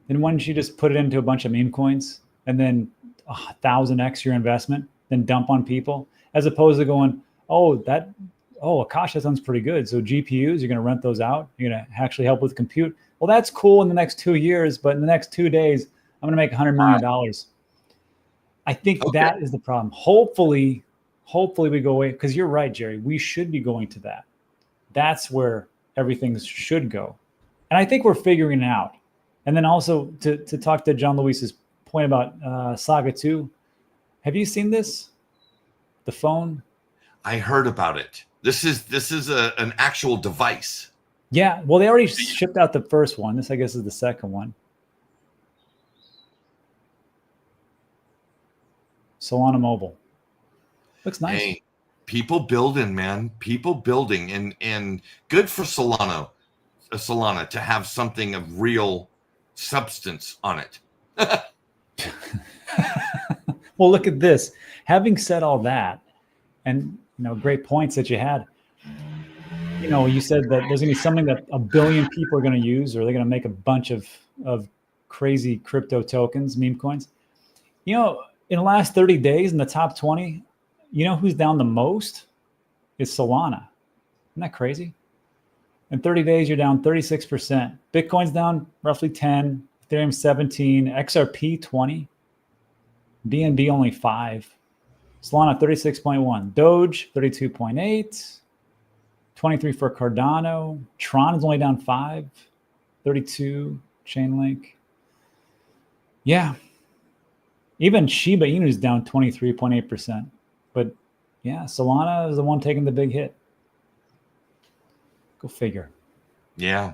then why don't you just put it into a bunch of meme coins and then 1,000x your investment, then dump on people, as opposed to going, Akash, that sounds pretty good. So GPUs, you're going to rent those out. You're going to actually help with compute. Well, that's cool in the next 2 years, but in the next 2 days, I'm going to make $100 million. I think that is the problem. Hopefully we go away, because you're right, Jerry. We should be going to that. That's where everything should go. And I think we're figuring it out. And then also to talk to John Luis's point about Saga 2, have you seen this? The phone? I heard about it. This is an actual device. Yeah. Well, they already shipped out the first one. This, I guess, is the second one. Solana Mobile. Looks nice. Hey, people building, man. People building. And good for Solana to have something of real substance on it. Well, look at this. Having said all that, and great points that you had. You said that there's going to be something that 1 billion people are going to use, or they're going to make a bunch of crazy crypto tokens, meme coins. In the last 30 days in the top 20, who's down the most? Is Solana. Isn't that crazy? In 30 days, you're down 36%. Bitcoin's down roughly 10, Ethereum 17, XRP 20, BNB only 5. Solana 36.1, Doge 32.8, 23 for Cardano. Tron is only down 5, 32, Chainlink. Yeah. Even Shiba Inu is down 23.8%. But yeah, Solana is the one taking the big hit. Go figure. Yeah.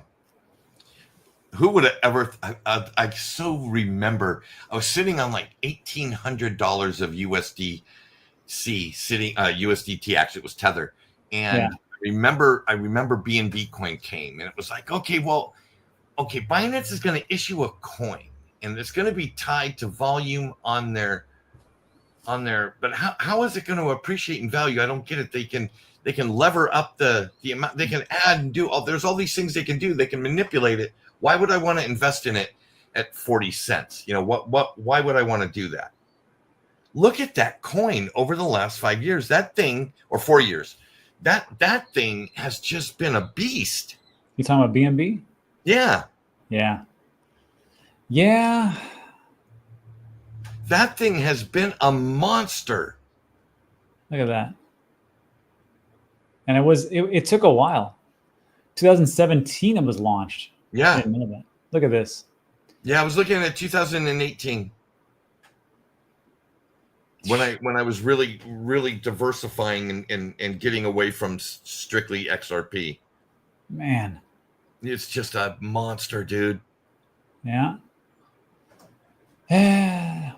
Who would have ever? I so remember. I was sitting on like $1,800 of USDC sitting. USDT actually, it was Tether, and I remember BNB coin came, and it was like, okay, Binance is going to issue a coin, and it's going to be tied to volume on their. But how is it going to appreciate in value? I don't get it. They can lever up the amount. They can add and do all. There's all these things they can do. They can manipulate it. Why would I want to invest in it at 40 cents? You know, why would I want to do that? Look at that coin over the last 5 years. That thing, or 4 years, that thing has just been a beast. You talking about BNB? Yeah. Yeah. Yeah. That thing has been a monster. Look at that. And it took a while. 2017 it was launched. Yeah. I didn't know that. Look at this. Yeah, I was looking at 2018. When I was really diversifying and getting away from strictly XRP. Man. It's just a monster, dude. Yeah.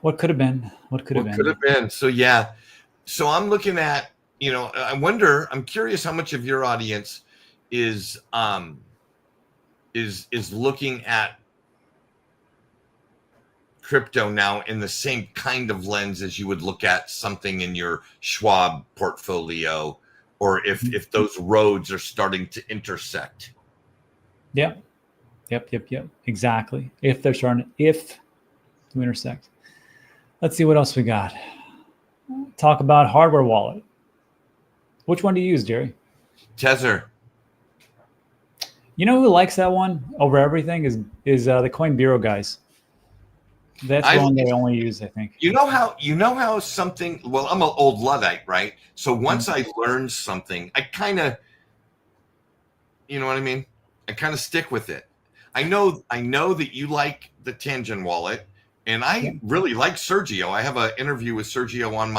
What could have been? What could have been? So yeah. So I'm looking at, you know, I'm curious how much of your audience is looking at crypto now in the same kind of lens as you would look at something in your Schwab portfolio, or if those roads are starting to intersect. Yep. Exactly. If they're starting to intersect. Let's see what else we got. Talk about hardware wallet. Which one do you use, Jerry? Trezor. You know who likes that one over everything is the Coin Bureau guys. That's the one they only use, I think. You know how something, well, I'm an old Luddite, right? So once I learn something, I kind of, you know what I mean? I kind of stick with it. I know that you like the TANGEM wallet, and I really like Sergio. I have an interview with Sergio on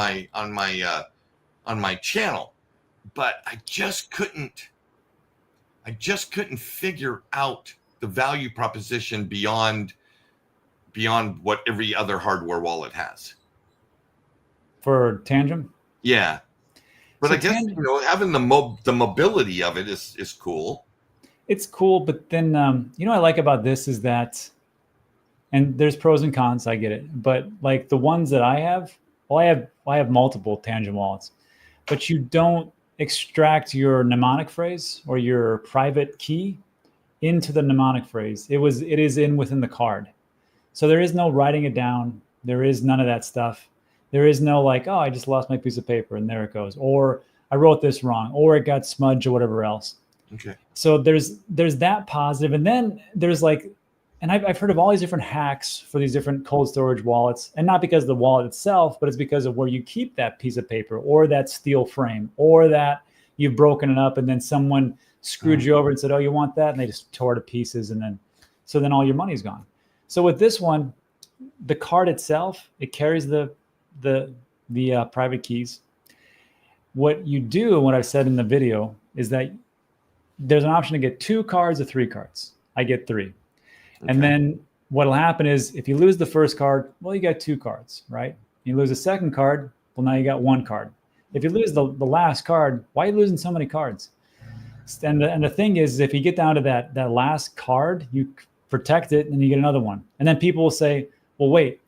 my channel, but I just couldn't figure out the value proposition beyond what every other hardware wallet has. For TANGEM? Yeah. But so I guess, you know, having the mobility of it is cool. It's cool, but then, you know what I like about this is that, and there's pros and cons, I get it. But like the ones that I have, well, I have multiple TANGEM wallets, but you don't extract your mnemonic phrase or your private key into the mnemonic phrase. It is within the card. So there is no writing it down. There is none of that stuff. There is no like, oh, I just lost my piece of paper and there it goes. Or I wrote this wrong, or it got smudged or whatever else. Okay. So there's that positive. And then there's like, and I've heard of all these different hacks for these different cold storage wallets. And not because of the wallet itself, but it's because of where you keep that piece of paper or that steel frame or that you've broken it up and then someone screwed you over and said, oh, you want that? And they just tore it to pieces. And then all your money's gone. So with this one, the card itself, it carries the private keys. What you do, and what I've said in the video, is that there's an option to get 2 cards or 3 cards. I get 3. Okay. And then what'll happen is if you lose the first card, well, you got 2 cards, right? You lose the second card, well, now you got 1 card. If you lose the last card, why are you losing so many cards? And the thing is, if you get down to that last card, you protect it and you get another one. And then people will say, well, wait,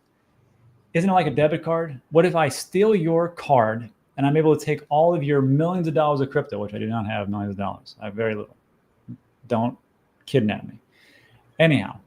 isn't it like a debit card? What if I steal your card and I'm able to take all of your millions of dollars of crypto, which I do not have millions of dollars. I have very little. Don't kidnap me. Anyhow,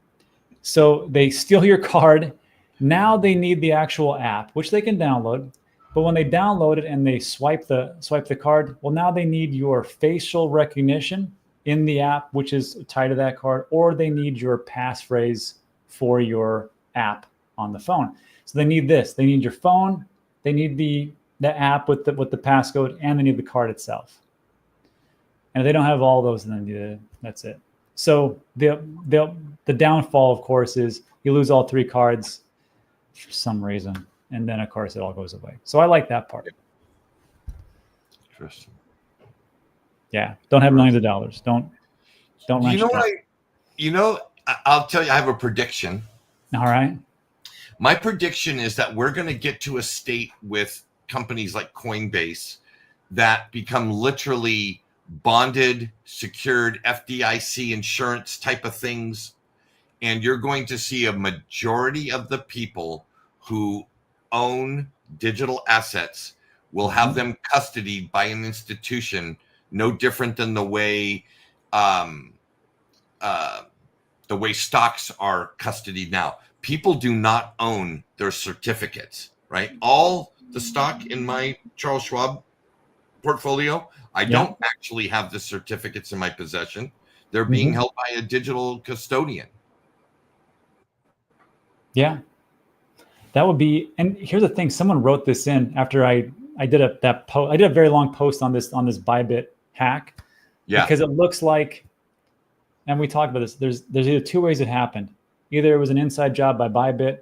so they steal your card. Now they need the actual app, which they can download. But when they download it and they swipe the card, well, now they need your facial recognition in the app, which is tied to that card, or they need your passphrase for your app on the phone. So they need this. They need your phone. They need the app with the passcode, and they need the card itself. And if they don't have all those, then that's it. So the downfall, of course, is you lose all 3 cards for some reason, and then of course it all goes away. So I like that part. Interesting. Yeah, don't have millions of dollars. Don't. I'll tell you, I have a prediction. All right. My prediction is that we're going to get to a state with companies like COINBASE that become literally bonded, secured, FDIC insurance type of things. And you're going to see a majority of the people who own digital assets will have them custodied by an institution, no different than the way the way stocks are custodied now. People do not own their certificates, right? All the stock in my Charles Schwab portfolio, I don't actually have the certificates in my possession. They're being held by a digital custodian. Yeah. That would be, and here's the thing, someone wrote this in after I did I did a very long post on this ByBit hack. Yeah. Because it looks like, and we talked about this, there's either two ways it happened. Either it was an inside job by ByBit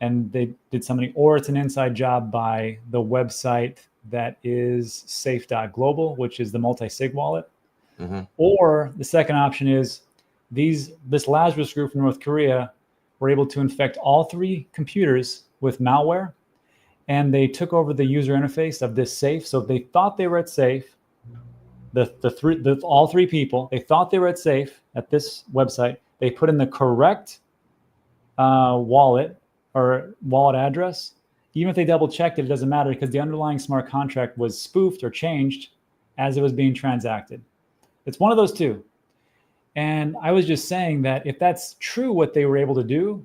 and they did something, or it's an inside job by the website that is safe.global, which is the multi-sig wallet. Or the second option is this Lazarus group from North Korea were able to infect all 3 computers with malware, and they took over the user interface of this safe. So if they thought they were at safe, all 3 people, they thought they were at safe at this website. They put in the correct wallet or wallet address. Even if they double checked it, it doesn't matter because the underlying smart contract was spoofed or changed as it was being transacted. It's one of those two. And I was just saying that if that's true, what they were able to do,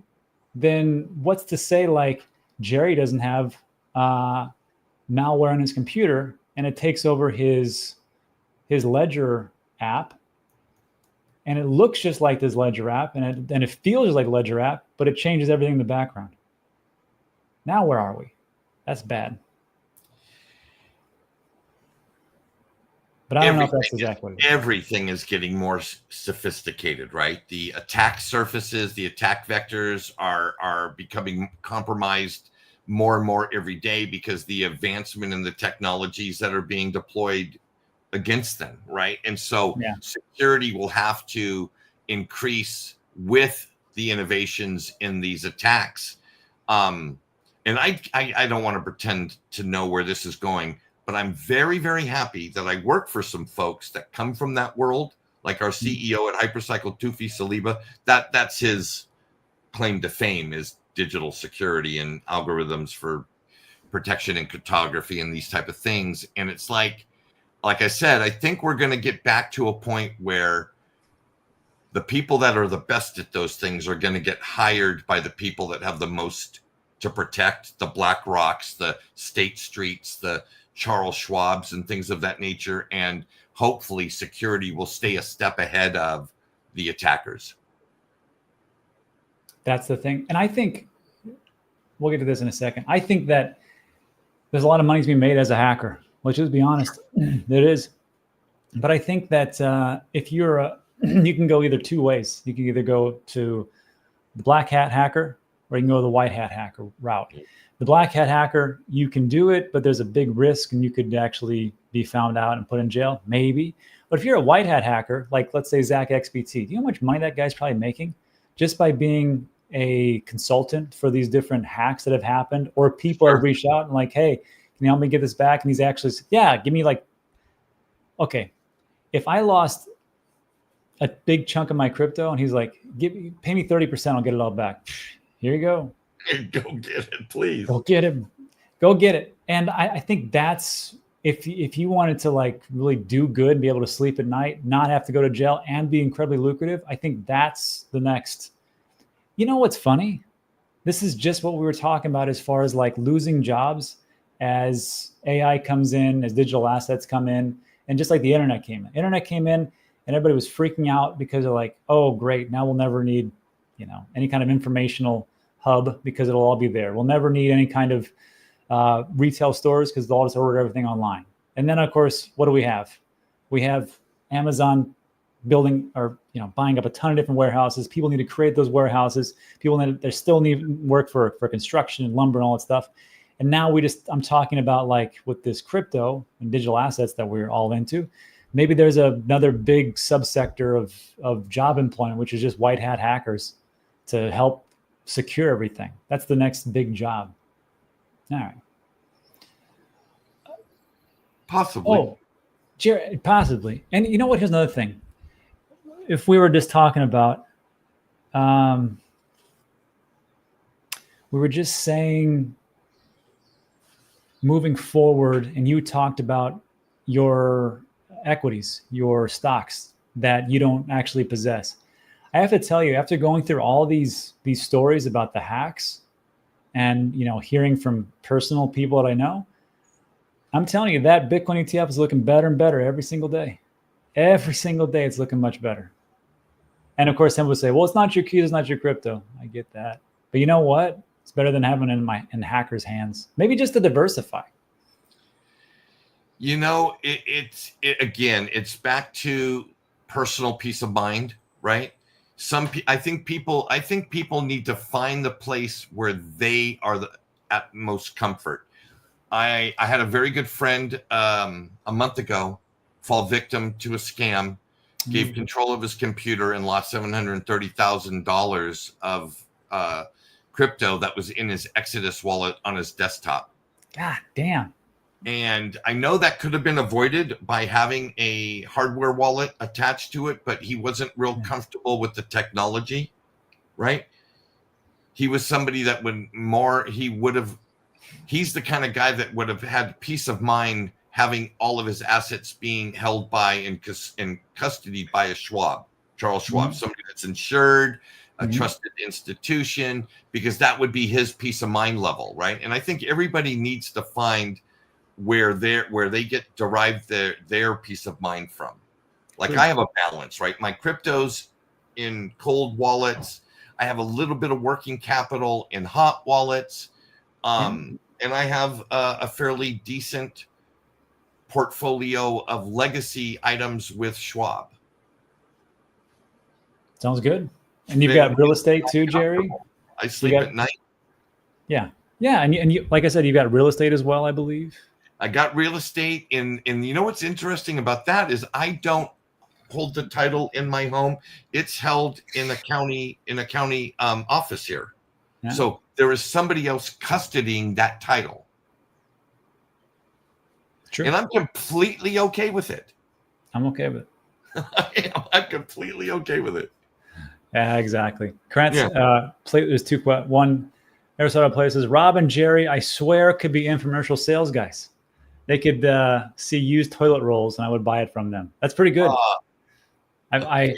then what's to say like Jerry doesn't have malware on his computer and it takes over his Ledger app, and it looks just like this Ledger app, and it feels just like a Ledger app, but it changes everything in the background. Now where are we? That's bad. But I don't know if that's exactly what it is. Everything is getting more sophisticated, right? The attack surfaces, the attack vectors are becoming compromised more and more every day because the advancement in the technologies that are being deployed against them, right? And so security will have to increase with the innovations in these attacks. And I don't want to pretend to know where this is going, but I'm very, very happy that I work for some folks that come from that world, like our CEO at Hypercycle, Tufi Saliba. That's his claim to fame, is digital security and algorithms for protection and cryptography and these type of things. And it's like I said, I think we're going to get back to a point where the people that are the best at those things are going to get hired by the people that have the most to protect, the BlackRocks, the State Streets, the Charles Schwabs and things of that nature. And hopefully security will stay a step ahead of the attackers. That's the thing. And I think we'll get to this in a second. I think that there's a lot of money to be made as a hacker. Let's just be honest. There is. But I think that if you're you can go either two ways. You can either go to the black hat hacker or you can go the white hat hacker route. The black hat hacker, you can do it, but there's a big risk and you could actually be found out and put in jail, maybe. But if you're a white hat hacker, like let's say Zach XBT, do you know how much money that guy's probably making just by being a consultant for these different hacks that have happened? Or people have reached out and like, hey, can you help me get this back? And he's actually said, yeah, give me like, okay, if I lost a big chunk of my crypto and he's like, pay me 30%, I'll get it all back. Here you go. Go get it, please. Go get it. Go get it. And I think that's, if you wanted to like really do good and be able to sleep at night, not have to go to jail and be incredibly lucrative, I think that's the next. You know what's funny? This is just what we were talking about as far as like losing jobs as AI comes in, as digital assets come in, and just like the internet came in. Internet came in and everybody was freaking out because they're like, oh, great, now we'll never need, any kind of informational hub because it'll all be there. We'll never need any kind of retail stores because they'll just order everything online. And then, of course, what do we have? We have Amazon building or buying up a ton of different warehouses. People need to create those warehouses. They still need work for construction and lumber and all that stuff. And now I'm talking about like with this crypto and digital assets that we're all into, maybe there's another big subsector of job employment, which is just white hat hackers to help secure everything. That's the next big job. All right. Possibly. Oh, Jared, possibly. And you know what? Here's another thing. If we were just talking about, we were just saying moving forward, and you talked about your equities, your stocks that you don't actually possess. I have to tell you, after going through all these stories about the hacks and, hearing from personal people that I know, I'm telling you that Bitcoin ETF is looking better and better every single day. Every single day it's looking much better. And of course, some would say, well, it's not your keys, it's not your crypto. I get that. But you know what? It's better than having it in hackers' hands. Maybe just to diversify. It's back to personal peace of mind, right? I think people need to find the place where they are at most comfort. I had a very good friend a month ago fall victim to a scam, gave control of his computer and lost $730,000 of crypto that was in his Exodus wallet on his desktop. God damn. And I know that could have been avoided by having a hardware wallet attached to it, but he wasn't real comfortable with the technology, right? He was somebody that he's the kind of guy that would have had peace of mind having all of his assets being held by and custody by Charles Schwab, somebody that's insured, a trusted institution, because that would be his peace of mind level, right? And I think everybody needs to find where they get derived their peace of mind from. Like I have a balance, right? My crypto's in cold wallets. I have a little bit of working capital in hot wallets. And I have a fairly decent portfolio of legacy items with Schwab. Sounds good. And you've got real estate too, Jerry? I sleep at night. Yeah. Yeah. And you, like I said, you've got real estate as well, I believe. I got real estate and you know what's interesting about that is I don't hold the title in my home. It's held in a county office here. Yeah. So there is somebody else custodying that title. True. And I'm completely okay with it. I'm okay with it. I'm completely okay with it. Yeah, exactly. Krantz, there's two. One, Aristotle player says, Rob and Jerry, I swear, could be infomercial sales guys. They could see used toilet rolls and I would buy it from them. That's pretty good. I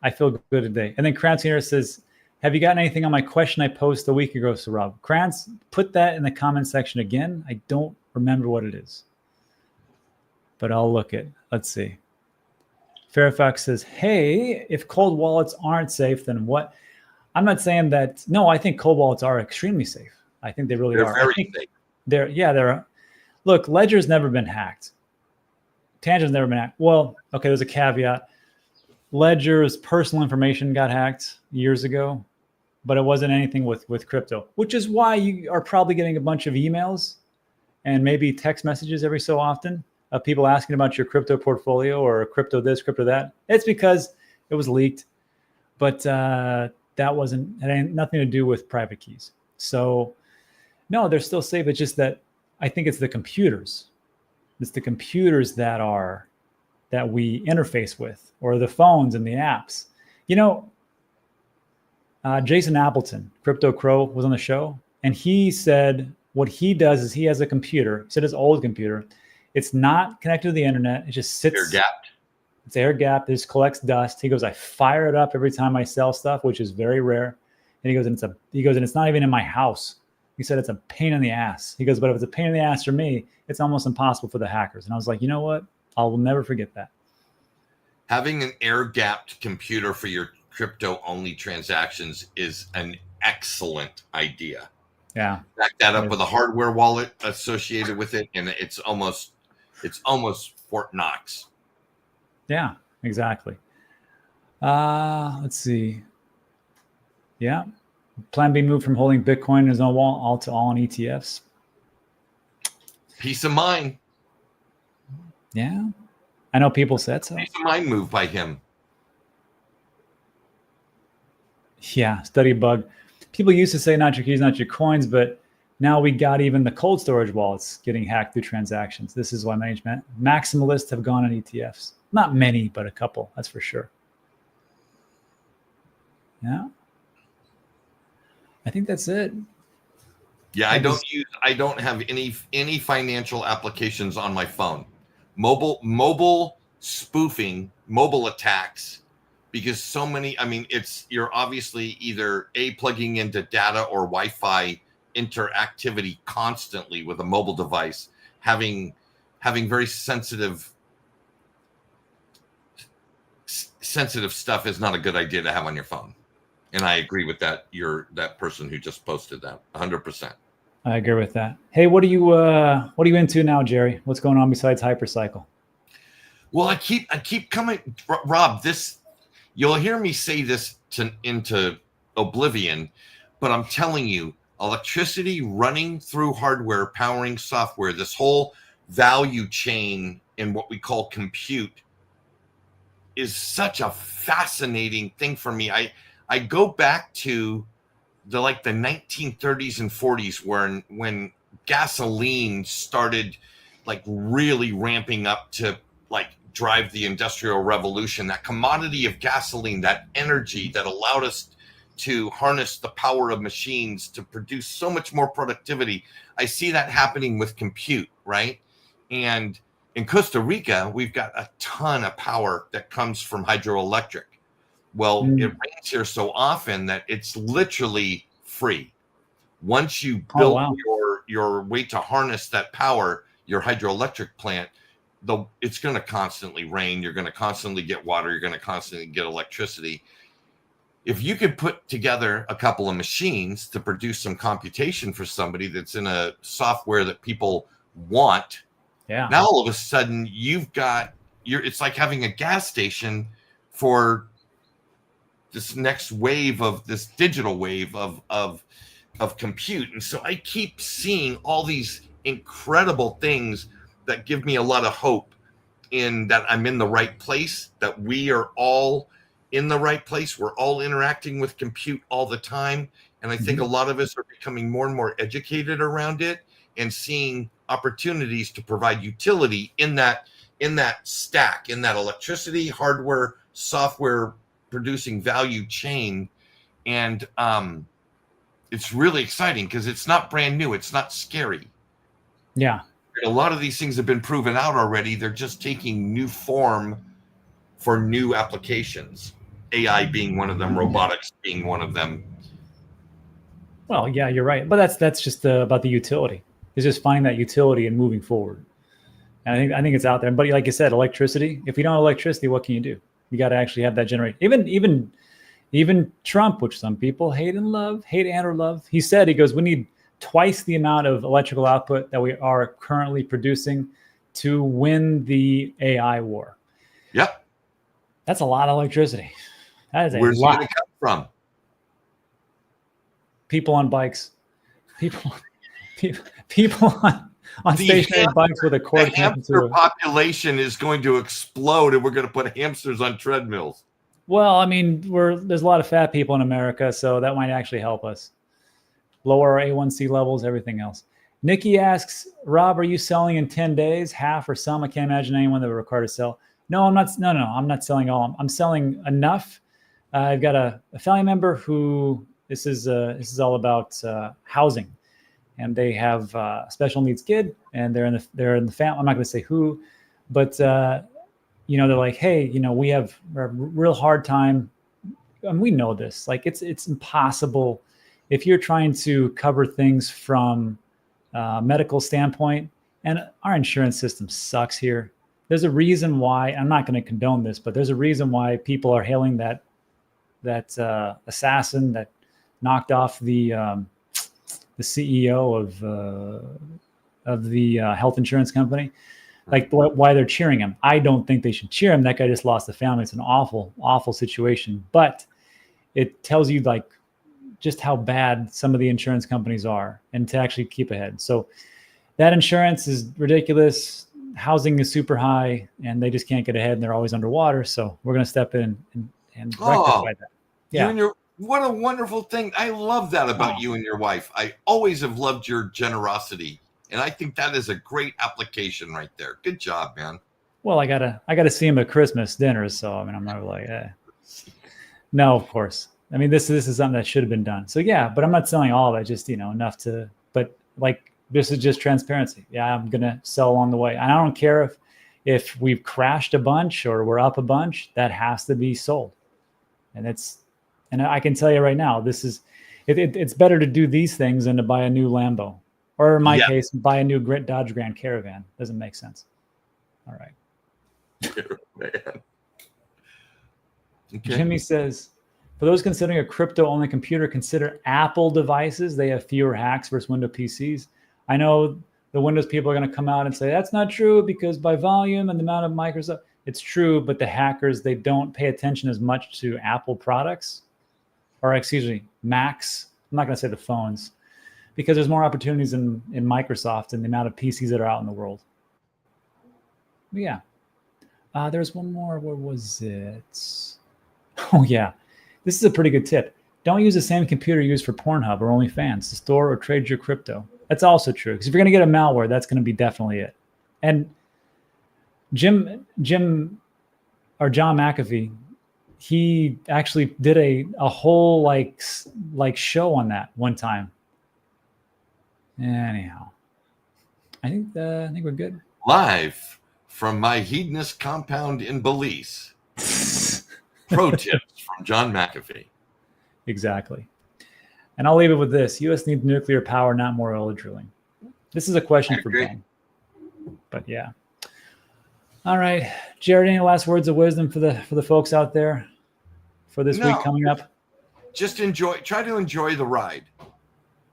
feel good today. And then Krantz here says, have you gotten anything on my question I posted a week ago, so Rob? Krantz, put that in the comment section again. I don't remember what it is, but I'll look it. Let's see. Fairfax says, hey, if cold wallets aren't safe, then what? I'm not saying that. No, I think cold wallets are extremely safe. I think they really are. They're very safe. They're. Look, Ledger's never been hacked. Tangem's never been hacked. Well, okay, there's a caveat. Ledger's personal information got hacked years ago, but it wasn't anything with crypto, which is why you are probably getting a bunch of emails and maybe text messages every so often of people asking about your crypto portfolio or crypto this, crypto that. It's because it was leaked, but it had nothing to do with private keys. So no, they're still safe. It's just that I think it's the computers. It's the computers that we interface with, or the phones and the apps. Jason Appleton, Crypto Crow, was on the show, and he said what he does is he has a computer. He said his old computer. It's not connected to the internet. It just sits air-gapped. It's air-gapped. It just collects dust. He goes, I fire it up every time I sell stuff, which is very rare. And he goes, and it's not even in my house. He said it's a pain in the ass. He goes, but if it's a pain in the ass for me, it's almost impossible for the hackers. And I was like, you know what? I will never forget that. Having an air-gapped computer for your crypto-only transactions is an excellent idea. Yeah. Back that up with a hardware wallet associated with it, and it's almost Fort Knox. Yeah, exactly. Let's see. Yeah. Plan B moved from holding Bitcoin in his own wallet all to all in ETFs. Peace of mind. Yeah. I know people said so. Peace of mind move by him. Yeah, study bug. People used to say not your keys, not your coins, but now we got even the cold storage wallets getting hacked through transactions. This is why management maximalists have gone on ETFs. Not many, but a couple, that's for sure. Yeah. I think that's it. Yeah, I don't have any financial applications on my phone. Mobile spoofing, mobile attacks because so many, I mean, you're obviously either plugging into data or Wi-Fi interactivity constantly with a mobile device, having very sensitive stuff is not a good idea to have on your phone. And I agree with that. That person who just posted that 100%. I agree with that. Hey, what are you into now, Jerry? What's going on besides Hypercycle? Well, I keep coming, Rob, you'll hear me say this into oblivion, but I'm telling you, electricity running through hardware, powering software, this whole value chain in what we call compute is such a fascinating thing for me. I go back to the 1930s and 40s when gasoline started really ramping up to drive the Industrial Revolution. That commodity of gasoline, that energy that allowed us to harness the power of machines to produce so much more productivity. I see that happening with compute, right? And in Costa Rica, we've got a ton of power that comes from hydroelectric. Well, it rains here so often that it's literally free. Once you build your way to harness that power, your hydroelectric plant, it's going to constantly rain. You're going to constantly get water. You're going to constantly get electricity. If you could put together a couple of machines to produce some computation for somebody that's in a software that people want, now all of a sudden it's like having a gas station for this next wave of this digital wave of compute. And so I keep seeing all these incredible things that give me a lot of hope in that I'm in the right place, that we are all in the right place. We're all interacting with compute all the time. And I think a lot of us are becoming more and more educated around it and seeing opportunities to provide utility in that stack, in that electricity, hardware, software producing value chain. And it's really exciting because it's not brand new. It's not scary. Yeah. A lot of these things have been proven out already. They're just taking new form for new applications. AI being one of them, robotics being one of them. Well, yeah, you're right. But that's just about the utility. It's just finding that utility and moving forward. And I think it's out there. But like you said, electricity. If you don't have electricity, what can you do? You got to actually have that generate. Even Trump, which some people hate and love, he said, he goes, we need twice the amount of electrical output that we are currently producing to win the AI war. Yep. That's a lot of electricity. That is a Where's lot. it going to come from? People on bikes. People on stationary bikes with a cord. The hamster population is going to explode, and we're going to put hamsters on treadmills. Well, I mean, there's a lot of fat people in America, so that might actually help us. Lower our A1C levels, everything else. Nikki asks, Rob, are you selling in 10 days, half or some? I can't imagine anyone that would require to sell. No, I'm not. No, I'm not selling all. I'm selling enough. I've got a family member who this is all about housing, and they have a special needs kid, and they're in the family. I'm not going to say who, but they're like, hey, we have a real hard time, and we know this. Like it's impossible. If you're trying to cover things from a medical standpoint, and our insurance system sucks here. There's a reason why, I'm not going to condone this, but there's a reason why people are hailing that assassin that knocked off the CEO of the health insurance company. Like why they're cheering him. I don't think they should cheer him. That guy just lost a family. It's an awful, awful situation. But it tells you just how bad some of the insurance companies are, and to actually keep ahead. So that insurance is ridiculous. Housing is super high, and they just can't get ahead, and they're always underwater. So we're going to step in and rectify that. Yeah. What a wonderful thing. I love that about you and your wife. I always have loved your generosity, and I think that is a great application right there. Good job, man. Well, I gotta see him at Christmas dinners, so I mean, I'm not like, no, of course. I mean, this is something that should have been done. So yeah, but I'm not selling all of it, just enough to. But this is just transparency. Yeah, I'm gonna sell along the way, and I don't care if we've crashed a bunch or we're up a bunch. That has to be sold. And I can tell you right now, it's better to do these things than to buy a new Lambo, or in my case, buy a new Dodge Grand Caravan. Doesn't make sense. All right. Okay. Jimmy says, for those considering a crypto-only computer, consider Apple devices. They have fewer hacks versus Windows PCs. I know the Windows people are going to come out and say that's not true because by volume and the amount of Microsoft, it's true, but the hackers, they don't pay attention as much to Apple products, or excuse me, Macs. I'm not going to say the phones, because there's more opportunities in Microsoft and the amount of PCs that are out in the world. But yeah. There's one more. Where was it? Oh, yeah. This is a pretty good tip. Don't use the same computer used for Pornhub or OnlyFans to store or trade your crypto. That's also true, because if you're going to get a malware, that's going to be definitely it. And John McAfee, he actually did a whole like show on that one time. Anyhow, I think we're good. Live from my hedonist compound in Belize. Pro tips from John McAfee. Exactly. And I'll leave it with this. U.S. needs nuclear power, not more oil drilling. This is a question for Ben. But yeah. All right. Jared, any last words of wisdom for the folks out there for this week coming up? Just try to enjoy the ride.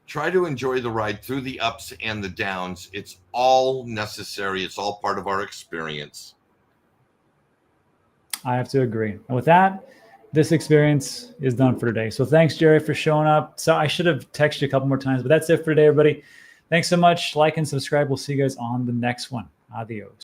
Try to enjoy the ride through the ups and the downs. It's all necessary. It's all part of our experience. I have to agree. And with that, this experience is done for today. So thanks, Jerry, for showing up. So I should have texted you a couple more times, but that's it for today, everybody. Thanks so much. Like and subscribe. We'll see you guys on the next one. Adios.